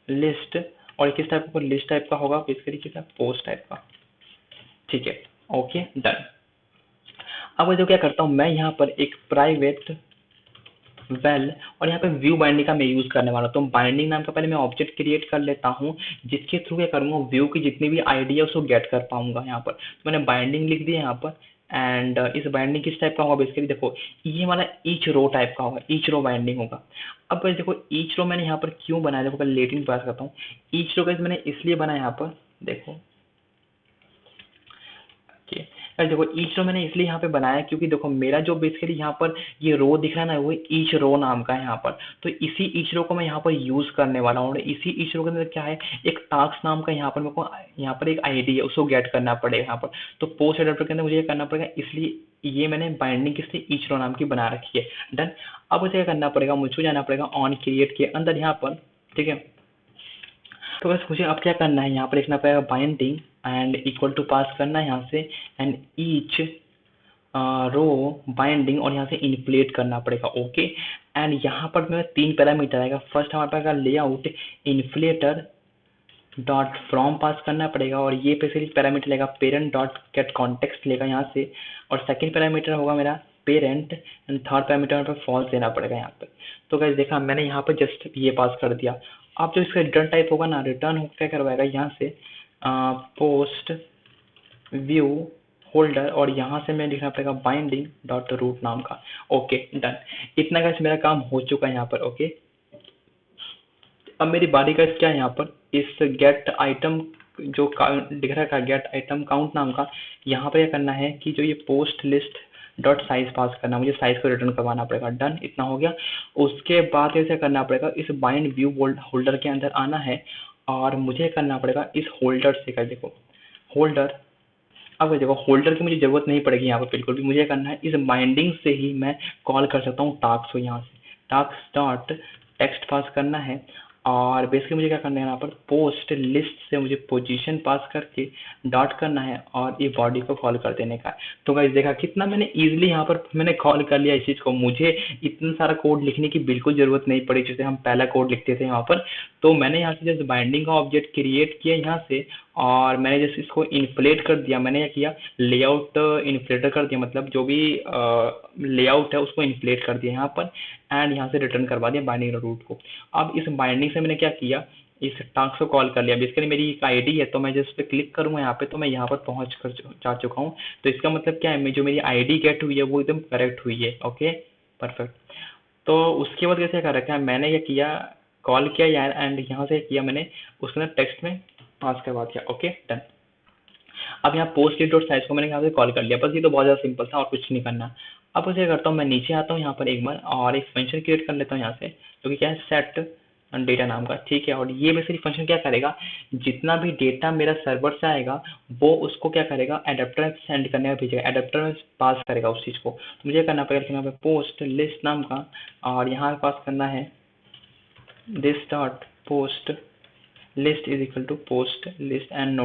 लिस्ट, और किस टाइप का लिस्ट टाइप का होगा, बेसिकली किस पोस्ट टाइप का। ठीक है, ओके डन। अब जो क्या करता हूँ मैं यहाँ पर एक प्राइवेट वेल, और यहाँ पे व्यू बाइंडिंग का मैं यूज करने वाला हूँ। तो बाइंडिंग नाम का पहले मैं ऑब्जेक्ट क्रिएट कर लेता हूँ, जिसके थ्रू क्या करूँगा, व्यू की जितनी भी आईडी है उसको गेट कर पाऊंगा यहाँ पर। तो मैंने बाइंडिंग लिख दिया यहाँ पर। एंड इस बाइंडिंग किस टाइप का होगा, बेसिकली देखो ये हमारा ईच रो टाइप का होगा, ईच रो बाइंडिंग होगा। अब guys देखो ईच रो मैंने यहाँ पर क्यों बनाया, देखो लेटिन पास करता हूँ। ईच रो मैंने इसलिए बनाया यहाँ पर, देखो ओके देखो ईच रो मैंने इसलिए यहाँ पे बनाया क्योंकि देखो मेरा जो बेसिकली यहाँ पर ये रो दिख रहा है ना, वो ईच रो नाम का है यहाँ पर। तो इसी ईच रो को मैं यहाँ पर यूज करने वाला हूँ, और इसी ईच रो के अंदर क्या है, एक टास्क नाम का यहाँ पर मेरे को यहाँ पर एक आईडी है, उसको गेट करना पड़ेगा यहाँ पर। तो पोस्ट एडाप्टर के अंदर मुझे ये करना पड़ेगा, इसलिए ये मैंने बाइंडिंग किससे ईच रो नाम की बना रखी है। डन। अब मुझे क्या करना पड़ेगा, मुझको जाना पड़ेगा ऑन क्रिएट के अंदर यहाँ पर। ठीक है, तो बस मुझे अब क्या करना है, यहाँ पर लिखना पड़ेगा बाइंडिंग एंड इक्वल टू पास करना है यहाँ से, एंड ईच रो बाइंडिंग, और यहाँ से इनफ्लेट करना पड़ेगा। ओके, एंड यहाँ पर मेरा 3 पैरामीटर आएगा। फर्स्ट हमारे पास layout inflater dot from pass करना पड़ेगा, और ये बेसिकली पैरामीटर लेगा पेरेंट डॉट गेट कॉन्टेक्स्ट लेगा यहाँ से, और सेकंड पैरामीटर होगा मेरा पेरेंट, एंड थर्ड पैरामीटर पर फॉल्स देना पड़ेगा यहाँ पे। तो गाइस देखा मैंने यहाँ पे जस्ट ये पास कर दिया। अब जो इसका रिटर्न टाइप होगा ना, रिटर्न हो क्या करवाएगा यहाँ से पोस्ट व्यू होल्डर, और यहाँ से मैं लिखना पड़ेगा बाइंडिंग डॉट रूट नाम का। Okay done. इतना गाइस मेरा काम हो चुका है यहाँ पर। ओके, अब मेरी बारी का क्या है यहाँ पर, इस गेट आइटम जो दिख रहा है गेट आइटम काउंट नाम का, यहाँ पर क्या करना है कि जो ये पोस्ट लिस्ट डॉट साइज पास करना, मुझे साइज को रिटर्न करवाना पड़ेगा। डन, इतना हो गया। उसके बाद ऐसे करना पड़ेगा, इस बाइंड व्यू होल्डर के अंदर आना है, और मुझे करना पड़ेगा इस होल्डर से कर, देखो होल्डर। अब देखो होल्डर की मुझे जरूरत नहीं पड़ेगी यहाँ पर बिल्कुल भी, मुझे करना है इस बाइंडिंग से ही मैं कॉल कर सकता हूँ टास्क को। यहाँ से टास्क डॉट टेक्स्ट पास करना है, और बेसिकली मुझे क्या करना है यहाँ पर, पोस्ट लिस्ट से मुझे पोजीशन पास करके डॉट करना है, और ये बॉडी को कॉल कर देने का है। तो गाइस देखा कितना मैंने इजीली यहाँ पर मैंने कॉल कर लिया इस चीज़ को। मुझे इतना सारा कोड लिखने की बिल्कुल ज़रूरत नहीं पड़ी, जैसे हम पहला कोड लिखते थे यहाँ पर। तो मैंने यहाँ से जस्ट बाइंडिंग का ऑब्जेक्ट क्रिएट किया यहाँ से, और मैंने जैसे इसको इन्फ्लेट कर दिया। मैंने क्या किया, लेआउट इन्फ्लेटर कर दिया, मतलब जो भी लेआउट है उसको इन्फ्लेट कर दिया यहाँ पर, एंड यहाँ से रिटर्न करवा दिया बाइंडिंग रूट को। अब इस बाइंडिंग से मैंने क्या किया, इस टास्क को कॉल कर लिया। बेसिकली मेरी एक आईडी है, तो मैं जस्ट पे क्लिक करूँगा यहाँ पे, तो मैं यहाँ पर पहुँच कर जा चुका हूँ। तो इसका मतलब क्या है, जो मेरी आईडी गेट हुई है वो एकदम करेक्ट हुई है। Okay perfect. तो उसके बाद कैसे कर रखा है, मैंने क्या किया, कॉल किया यार, एंड यहाँ से किया मैंने उसके अंदर टेक्स्ट में पास करवा दिया। Okay done. अब यहाँ पोस्ट डॉट साइज को मैंने यहाँ से कॉल कर लिया, बस ये तो बहुत ज़्यादा सिंपल था और कुछ नहीं करना। अब उसे करता हूँ, मैं नीचे आता हूँ यहाँ पर एक बार, और एक फंक्शन क्रिएट कर लेता हूँ यहाँ से, जो कि क्या है सेट डेटा नाम का। ठीक है, और ये बेसिकली फंक्शन क्या करेगा, जितना भी डेटा मेरा सर्वर से आएगा वो उसको क्या करेगा, एडेप्टर में सेंड करने का भेजेगा, एडेप्टर में पास करेगा उस चीज़ को। तो मुझे करना पड़ेगा यहाँ पे पोस्ट लिस्ट नाम का, और यहाँ पास करना है this dot post list is equal to post list and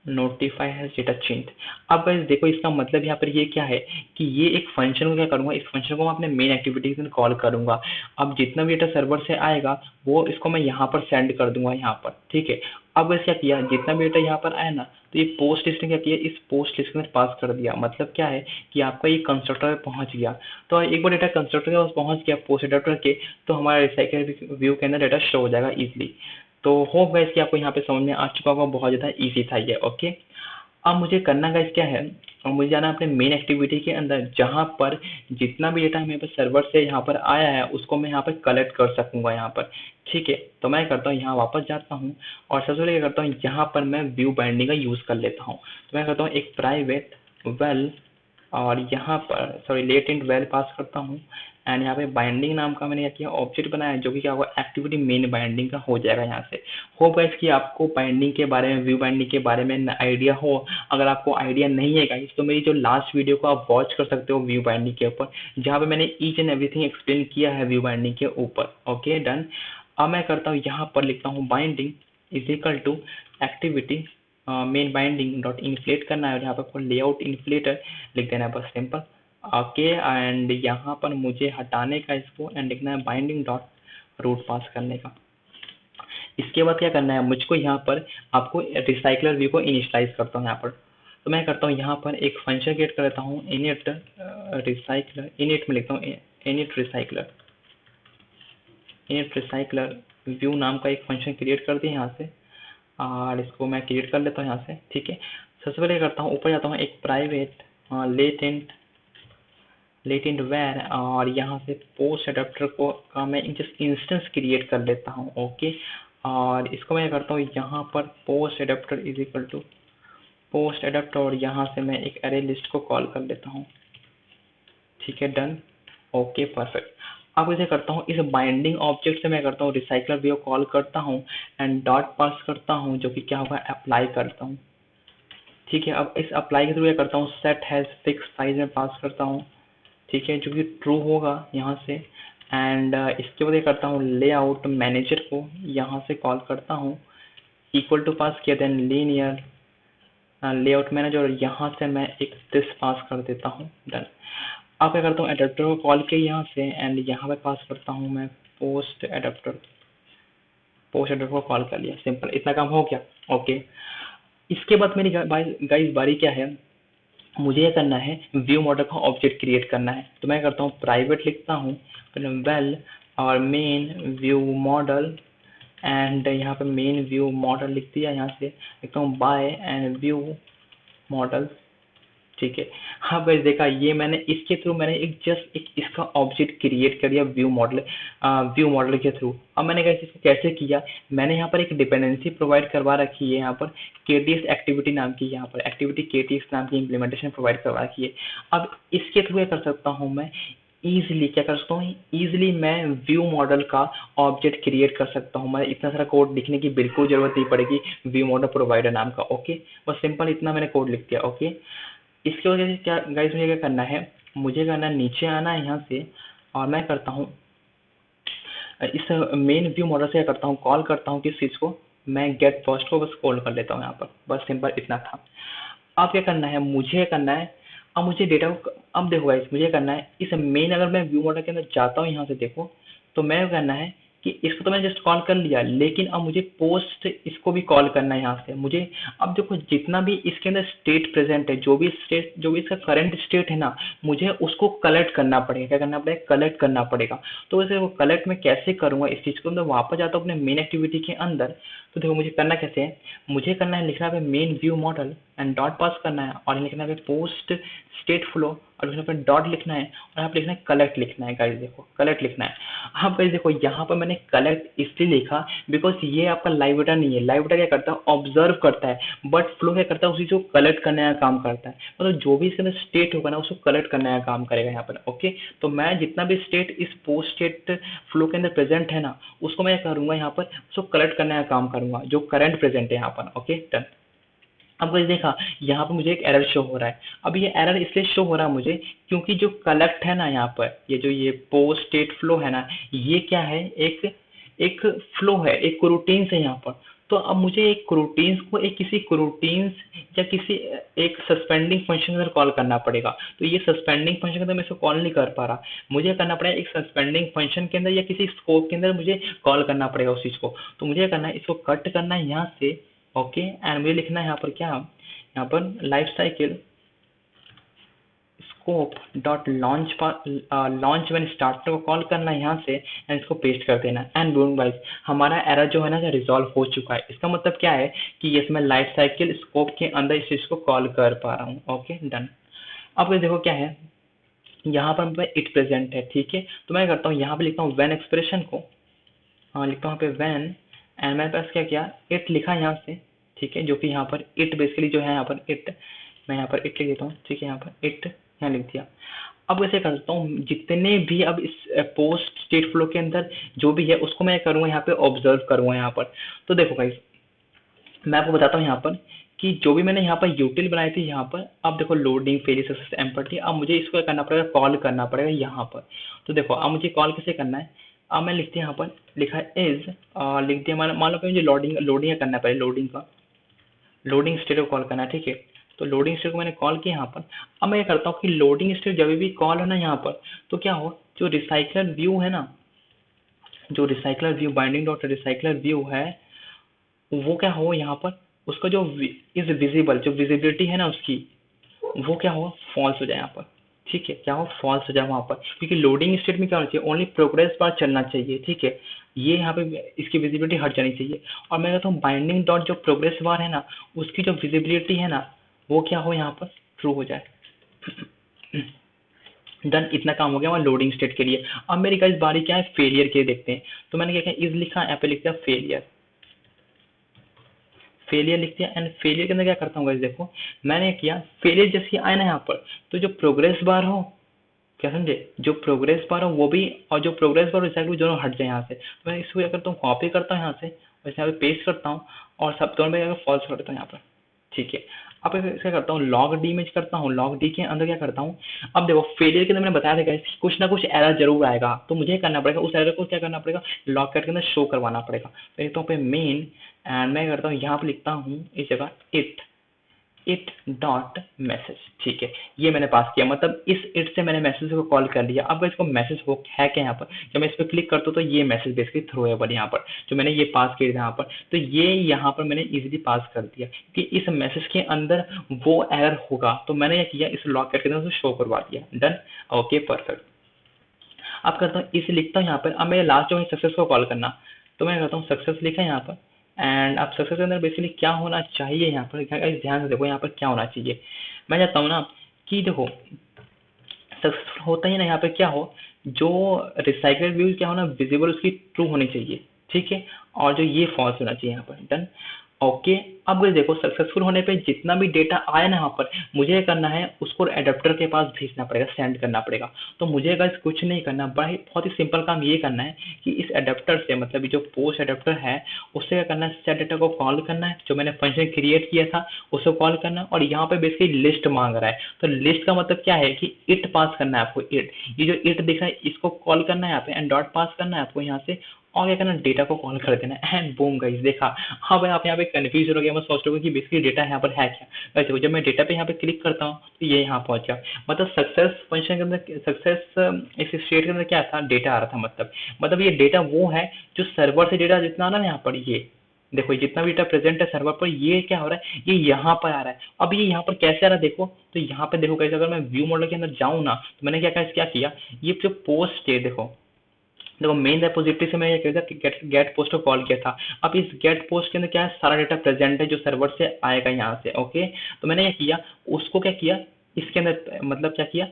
notify has data change. अब गाइस देखो इसका मतलब यहाँ पर ये क्या है कि ये एक फंक्शन को क्या करूँगा, इस फंक्शन को मैं अपने मेन एक्टिविटी के अंदर कॉल करूँगा। अब जितना भी डेटा सर्वर से आएगा वो इसको मैं यहाँ पर सेंड कर दूंगा यहाँ पर। ठीक है, अब वैसे क्या किया, जितना भी डेटा यहाँ पर आया ना, तो ये पोस्ट लिस्ट ने क्या किया, इस पोस्ट लिस्ट के अंदर पास कर दिया। मतलब क्या है कि आपका ये कंस्ट्रक्टर में पहुंच गया। तो एक बार डेटा कंस्ट्रक्टर के पास पहुंच गया पोस्ट एडाप्टर के, तो हमारा रिसाइकल व्यू के अंदर डेटा शो हो जाएगा इजीली। तो होप गाइस कि आपको यहाँ पे समझ में आ चुका होगा, बहुत ज़्यादा इजी था ये। ओके, अब मुझे करना गाइस क्या है, और मुझे जाना अपने मेन एक्टिविटी के अंदर, जहाँ पर जितना भी डेटा मेरे पास सर्वर से यहाँ पर आया है उसको मैं यहाँ पर कलेक्ट कर सकूँगा यहाँ पर। ठीक है, तो मैं करता हूँ यहाँ वापस जाता हूँ, और सबसे पहले क्या करता हूँ, यहाँ पर मैं व्यू बाइंडिंग का यूज़ कर लेता हूँ। तो मैं करता हूँ एक प्राइवेट वेल और यहाँ पर सॉरी लेट इंट वैल पास करता हूँ एंड यहाँ पे बाइंडिंग नाम का मैंने क्या किया ऑब्जेक्ट बनाया जो कि क्या होगा एक्टिविटी मेन बाइंडिंग का हो जाएगा यहाँ से। होप गाइस कि आपको बाइंडिंग के बारे में व्यू बाइंडिंग के बारे में आइडिया हो। अगर आपको आइडिया नहीं है गाइस तो मेरी जो लास्ट वीडियो को आप वॉच कर सकते हो व्यू बाइंडिंग के ऊपर, जहाँ पे मैंने ईच एंड एवरीथिंग एक्सप्लेन किया है व्यू बाइंडिंग के ऊपर। Okay done. अब मैं करता हूँ यहाँ पर लिखता हूँ binding is equal to activity main binding dot inflate करना है और यहाँ पर लेआउट इन्फ्लेटर लिख देना है बस सिंपल। ओके एंड यहाँ पर मुझे हटाने का इसको एंड लिखना है बाइंडिंग डॉट रूट पास करने का। इसके बाद क्या करना है मुझको यहाँ पर आपको रिसाइकलर व्यू को इनिशियलाइज करता हूँ यहाँ पर। तो मैं करता हूँ यहाँ पर एक फंक्शन क्रिएट कर लेता हूँ इनिट रिसाइकलर, इनिट में लिखता हूँ इनिट रिसाइकलर व्यू नाम का एक फंक्शन क्रिएट कर दिया यहाँ से और इसको मैं क्रिएट कर लेता हूँ यहाँ से। ठीक है, सबसे पहले करता हूँ ऊपर जाता हूँ एक प्राइवेट लेटेंट वेर और यहाँ से पोस्ट एडाप्टर को का मैं जस्ट इंस्टेंस क्रिएट कर लेता हूँ। ओके और इसको मैं करता हूँ यहाँ पर post adapter is equal to post adapter और यहाँ से मैं एक अरे लिस्ट को कॉल कर लेता हूँ। ठीक है डन। Okay perfect. अब इसे करता हूँ इस बाइंडिंग ऑब्जेक्ट से मैं करता हूँ रिसाइकलर व्यू कॉल करता हूँ एंड डॉट पास करता हूँ जो कि क्या होगा अप्लाई करता हूँ। ठीक है, अब इस अप्लाई के थ्रू क्या करता हूँ सेट हैज फिक्स साइज में पास करता हूँ। ठीक है, जो कि ट्रू होगा यहाँ से एंड इसके बाद क्या करता हूँ लेआउट मैनेजर को यहाँ से कॉल करता हूँ इक्वल टू पास किया देन लीनियर लेआउट मैनेजर और यहाँ से मैं एक दिस पास कर देता हूँ डन। अब क्या करता हूँ एडाप्टर को कॉल किया यहाँ से एंड यहाँ पे पास करता हूँ मैं पोस्ट एडाप्टर को कॉल कर लिया सिंपल, इतना काम हो गया। ओके इसके बाद मेरी गाइस बारी क्या है, मुझे ये करना है व्यू मॉडल का ऑब्जेक्ट क्रिएट करना है। तो मैं करता हूँ प्राइवेट लिखता हूँ वेल और मेन व्यू मॉडल एंड यहाँ पे मेन व्यू मॉडल लिख दिया, यहाँ से लिखता हूँ बाय एंड व्यू मॉडल। ठीक है, हाँ गाइस देखा ये मैंने इसके थ्रू मैंने एक जस्ट एक इसका ऑब्जेक्ट क्रिएट कर दिया व्यू मॉडल के थ्रू। अब मैंने गाइस इसको कैसे किया, मैंने यहाँ पर एक डिपेंडेंसी प्रोवाइड करवा रखी है यहाँ पर KTS एक्टिविटी नाम की, यहाँ पर एक्टिविटी KTS नाम की इम्प्लीमेंटेशन प्रोवाइड करवा रखी है। अब इसके थ्रू क्या कर सकता हूँ मैं ईजिली क्या कर सकता हूँ ईजिली मैं व्यू मॉडल का ऑब्जेक्ट क्रिएट कर सकता हूँ। मैं इतना सारा कोड लिखने की बिल्कुल जरूरत नहीं पड़ेगी व्यू मॉडल प्रोवाइडर नाम का। ओके बस सिंपल इतना मैंने कोड लिख दिया। ओके इसकी वजह से क्या गाइस मुझे क्या करना है, मुझे करना है नीचे आना है यहाँ से और मैं करता हूँ इस मेन व्यू मॉडल से क्या करता हूँ कॉल करता हूँ किस चीज़ को, मैं गेट फर्स्ट को बस कॉल कर लेता हूँ यहाँ पर, बस सिंपल इतना था। अब क्या करना है मुझे करना है अब मुझे डेटा को अब देखो गाइस मुझे करना है इस मेन अगर मैं व्यू मॉडल के अंदर जाता हूँ यहाँ से देखो तो मैं करना है कि इसको तो मैंने जस्ट कॉल कर लिया लेकिन अब मुझे पोस्ट इसको भी कॉल करना है यहाँ से मुझे। अब देखो जितना भी इसके अंदर स्टेट प्रेजेंट है जो भी इसका करंट स्टेट है ना मुझे उसको कलेक्ट करना पड़ेगा। क्या करना पड़ेगा कलेक्ट करना पड़ेगा। तो वैसे वो कलेक्ट मैं कैसे करूँगा इस चीज़ को, मैं वापस जाता हूँ अपने मेन एक्टिविटी के अंदर। तो देखो मुझे करना कैसे है, मुझे करना है लिखना है main view model and dot pass करना है और लिखना है पोस्ट स्टेट फ्लो और यहाँ पर डॉट लिखना है और यहाँ पर लिखना है कलेक्ट लिखना है। गाइस देखो कलेक्ट लिखना है। हाँ गाइस देखो यहाँ पर मैंने कलेक्ट इसलिए लिखा बिकॉज ये आपका लाइव डाटा नहीं है। लाइव डाटा क्या करता है ऑब्जर्व करता है बट फ्लो क्या करता है उसी को कलेक्ट करने का काम करता है। मतलब जो भी इसके अंदर स्टेट होगा ना उसको कलेक्ट करने का काम करेगा यहाँ पर। ओके तो मैं जितना भी स्टेट इस पोस्ट स्टेट फ्लो के अंदर प्रेजेंट है ना उसको मैं करूँगा यहाँ पर उसको कलेक्ट करने का काम करूँगा जो करंट प्रेजेंट है यहाँ पर। Okay done. अब गाइस देखा यहाँ पर मुझे एक एरर शो हो रहा है। अब ये एरर इसलिए शो हो रहा है मुझे क्योंकि जो कलेक्ट है ना यहाँ पर ये पोस्ट स्टेट फ्लो है ना ये क्या है एक फ्लो है एक रूटीन्स है यहाँ पर। तो अब मुझे एक रूटीन्स को एक किसी रूटीन्स या किसी एक सस्पेंडिंग फंक्शन के अंदर कॉल करना पड़ेगा। तो ये सस्पेंडिंग फंक्शन के अंदर मैं इसको कॉल नहीं कर पा रहा, मुझे करना पड़ेगा एक सस्पेंडिंग फंक्शन के अंदर या किसी स्कोप के अंदर मुझे कॉल करना पड़ेगा उस चीज़ को। तो मुझे करना है इसको कट करना है यहाँ से। ओके एंड मुझे लिखना है यहाँ पर क्या, यहाँ पर life cycle scope dot launch when starter को कॉल करना है यहाँ से एंड इसको पेस्ट कर देना एंड बूम गाइस हमारा एरर जो है ना रिजॉल्व हो चुका है। इसका मतलब क्या है कि ये मैं लाइफ साइकिल स्कोप के अंदर इस चीज़ को कॉल कर पा रहा हूँ। Okay done. अब ये देखो क्या है यहाँ पर मैं इट प्रेजेंट है। ठीक है तो मैं करता हूँ यहाँ पे लिखता हूँ व्हेन एक्सप्रेशन को लिखता हूँ यहाँ पे व्हेन एंड मेरे पास क्या किया इट लिखा यहाँ से। ठीक है जो कि यहाँ पर इट बेसिकली जो है यहाँ पर इट मैं यहाँ पर इट लिख देता हूँ। ठीक है यहाँ पर इट यहाँ लिख दिया। अब वैसे करता हूँ जितने भी अब इस पोस्ट स्टेट फ्लो के अंदर जो भी है उसको मैं करूँगा यहाँ पे ऑब्जर्व करूँगा यहाँ पर। तो देखो गाइस, मैं आपको बताता हूँ यहाँ पर कि जो भी मैंने यहाँ पर यूटिल बनाई थी यहाँ पर, अब देखो लोडिंग फेरी सक्सेस एम्पटी, अब मुझे इसको करना पड़ेगा, कॉल करना पड़ेगा यहाँ पर। तो देखो अब मुझे कॉल कैसे करना है, अब मैं लिखते हैं यहाँ पर, लिखा है इज, लिख दिया, मान लो कि मुझे लोडिंग करना पड़ेगा, लोडिंग स्टेट को कॉल करना है, ठीक है। तो लोडिंग स्टेट को मैंने कॉल किया यहाँ पर। अब मैं ये करता हूँ कि लोडिंग स्टेट जब भी कॉल है ना यहाँ पर, तो क्या हो, जो रिसाइकलर व्यू है ना, जो recycler view binding dot recycler view है, वो क्या हो यहाँ पर, उसका जो इज विजिबल, जो विजिबिलिटी है ना उसकी, वो क्या हो, फॉल्स हो जाए यहाँ पर, ठीक है। क्या हो, फॉल्स हो जाए वहाँ पर, क्योंकि लोडिंग स्टेट में क्या होना चाहिए, ओनली प्रोग्रेस बार चलना चाहिए, ठीक है। ये यहाँ पे इसकी विजिबिलिटी हट जानी चाहिए। और मैं कहता हूँ बाइंडिंग डॉट जो प्रोग्रेस बार है ना, उसकी जो विजिबिलिटी है ना, वो क्या हो यहाँ पर, ट्रू हो जाए। डन, इतना काम हो गया हमारा लोडिंग स्टेट के लिए। अब मेरी गाइस बारी क्या है, फेलियर के देखते हैं। तो मैंने क्या किया, इज लिखा, यहाँ पे लिख दिया फेलियर, फेलियर लिख दिया। एंड फेलियर के अंदर क्या करता हूँ गाइस, देखो मैंने किया, फेलियर जैसे आए ना यहाँ पर, तो जो प्रोग्रेस बार हो, क्या समझे, जो प्रोग्रेस बार हो वो भी, और जो प्रोग्रेस बार रिसाइकल दोनों हट जाए यहाँ से। तो मैं इसको क्या करता हूँ, कॉपी करता हूँ यहाँ से, और यहाँ पे पेस्ट करता हूँ, और सब दोनों में फॉल्स कर देता हूँ यहाँ पर, ठीक है। अब क्या करता हूँ, लॉग डी में करता हूँ, लॉग डी के अंदर क्या करता हूँ, अब देखो फेलियर के अंदर मैंने बताया था guys, कुछ ना कुछ एरर जरूर आएगा, तो मुझे करना पड़ेगा उस एरर को क्या करना पड़ेगा, लॉग कैट के अंदर शो करवाना पड़ेगा। तो एक तो पे मेन, एंड मैं करता हूँ यहाँ पे लिखता हूँ इस जगह इट डॉट मैसेज, ठीक है। ये मैंने पास किया, मतलब इस इट से मैंने मैसेज को कॉल कर लिया। अब इसको मैसेज हो है क्या यहाँ पर, जब मैं इस पर क्लिक करता हूँ तो ये मैसेज बेसिकली थ्रोएबल यहाँ पर, जो मैंने ये पास किया था यहाँ पर, तो ये यहाँ पर मैंने इजीली पास कर दिया कि इस मैसेज के अंदर वो एरर होगा, तो मैंने ये किया, इस लॉग करके उसको शो करवा दिया। Done, okay perfect. अब करता हूँ इसे लिखता हूँ यहाँ पर, अब मेरे लास्ट जो है सक्सेस को कॉल करना, तो मैं करता हूँ सक्सेस लिखा है यहाँ पर। एंड अब सक्सेस के अंदर बेसिकली क्या होना चाहिए यहाँ पर, ध्यान से देखो यहाँ पर क्या होना चाहिए। मैं चाहता हूँ ना कि देखो सक्सेसफुल होता ही ना यहाँ पे क्या हो, जो रिसाइकल व्यू क्या हो ना, विजिबल उसकी ट्रू होनी चाहिए, ठीक है। और जो ये फॉल्स होना चाहिए यहाँ पर। Done, okay. अब देखो सक्सेसफुल होने पे जितना भी डेटा आया ना यहाँ पर, मुझे करना है उसको एडेप्टर के पास भेजना पड़ेगा, सेंड करना पड़ेगा। तो मुझे गाइस कुछ नहीं करना, बड़ा ही बहुत ही सिंपल काम ये करना है कि इस एडेप्टर से, मतलब जो पोस्ट एडेप्टर है, उससे क्या करना है, सेट डेटा को कॉल करना है, जो मैंने फंक्शन क्रिएट किया था उसको कॉल करना है। और यहाँ पे बेसिकली लिस्ट मांग रहा है, तो लिस्ट का मतलब क्या है कि इट पास करना है आपको, इट, ये जो इट दिख रहा है इसको कॉल करना है यहाँ पे, एंड डॉट पास करना है आपको यहाँ से, और क्या करना, डेटा को कॉल कर देना है। एंड बूम गाइस, देखा। हाँ भाई, आप यहाँ पे कंफ्यूज हो गया, मैं सोच रहा हूँ कि बेसिकली डेटा यहाँ पर है क्या। वैसे जब मैं डेटा पे यहाँ पे क्लिक करता हूँ तो ये यहाँ पहुंच गया। मतलब सक्सेस फंक्शन के अंदर, सक्सेस इस स्टेट के अंदर क्या था, डेटा आ रहा था। मतलब ये डेटा वो है जो सर्वर से डेटा जितना आ रहा है यहाँ पर, ये देखो जितना भी डेटा प्रेजेंट है सर्वर पर, ये क्या हो रहा है, ये यहाँ पर आ रहा है। अब ये यहाँ पर कैसे आ रहा है देखो, तो यहाँ पे देखो कैसे, अगर मैं व्यू मॉडल के अंदर जाऊँ ना, तो मैंने क्या किया, ये जो पोस्ट है, देखो मेन रेपोजिटरी से मैं ये कहता गेट पोस्ट को कॉल किया था। अब इस गेट पोस्ट के अंदर क्या है, सारा डेटा प्रेजेंट है जो सर्वर से आएगा यहाँ से, ओके। तो मैंने क्या किया, उसको क्या किया, इसके अंदर मतलब क्या किया,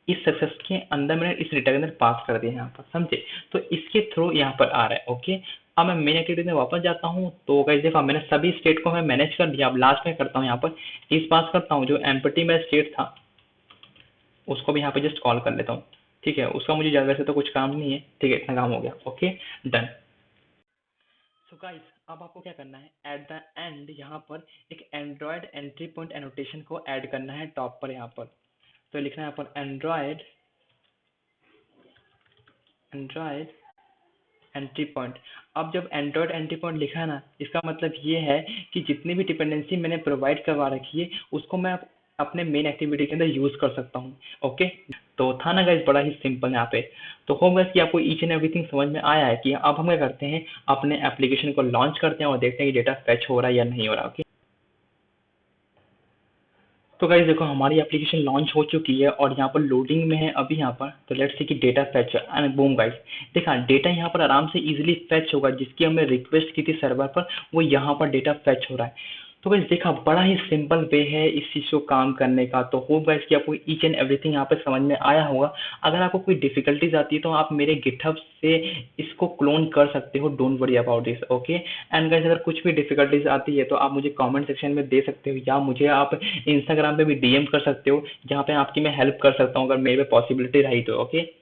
इस सक्सेस के अंदर मैंने इस डेटा के अंदर पास कर दिया यहाँ पर, समझे। तो इसके थ्रू यहाँ पर आ रहा है, ओके। अब मैं मेन एक्टिविटी में वापस जाता हूँ, तो गाइस देखो मैंने सभी स्टेट को मैं मैनेज कर दिया। अब लास्ट में करता हूँ यहाँ पर इस पास करता हूँ, जो एम्पटी में स्टेट था उसको भी यहाँ पे जस्ट कॉल कर लेता हूँ, ठीक है। उसका मुझे ज़्यादा वैसे तो कुछ काम नहीं है, ठीक है, इतना काम हो गया, ओके डन। सो गाइस, अब आपको क्या करना है, एट द एंड यहाँ पर एक एंड्रॉयड एंट्री पॉइंट एनोटेशन को ऐड करना है टॉप पर यहाँ पर। तो लिखना है यहाँ पर एंड्रॉयड एंट्री पॉइंट। अब जब एंड्रॉयड एंट्री पॉइंट लिखा है ना, इसका मतलब ये है कि जितनी भी डिपेंडेंसी मैंने प्रोवाइड करवा रखी है उसको मैं अपने मेन एक्टिविटी के अंदर यूज कर सकता हूँ, ओके। तो था ना गाइस, बड़ा ही सिंपल यहाँ पे। तो होप गाइस कि आपको ईच एंड एवरीथिंग समझ में आया है कि अब हम क्या करते हैं, अपने एप्लीकेशन को लॉन्च करते हैं और देखते हैं कि डेटा फेच हो रहा है या नहीं हो रहा, ओके। तो गाइस देखो हमारी एप्लीकेशन लॉन्च हो चुकी है और यहाँ पर लोडिंग में है अभी यहाँ पर। तो लेट्स सी कि data fetch and boom guys, देखा डेटा यहाँ पर आराम से इजीली फेच होगा, जिसकी हमने रिक्वेस्ट की थी सर्वर पर, वो यहाँ पर डेटा फेच हो रहा है। तो गाइस देखा, बड़ा ही सिंपल वे है इस चीज़ को काम करने का। तो होप गाइस कि आपको ईच एंड एवरीथिंग यहाँ पे समझ में आया होगा। अगर आपको कोई डिफिकल्टीज आती है तो आप मेरे गिटहब से इसको क्लोन कर सकते हो, don't worry about this, okay. And guys अगर कुछ भी डिफिकल्टीज आती है तो आप मुझे कमेंट सेक्शन में दे सकते हो, या मुझे आप इंस्टाग्राम पे भी डीएम कर सकते हो, जहाँ पे आपकी मैं हेल्प कर सकता हूँ अगर मेरे पे पॉसिबिलिटी रही तो, ओके।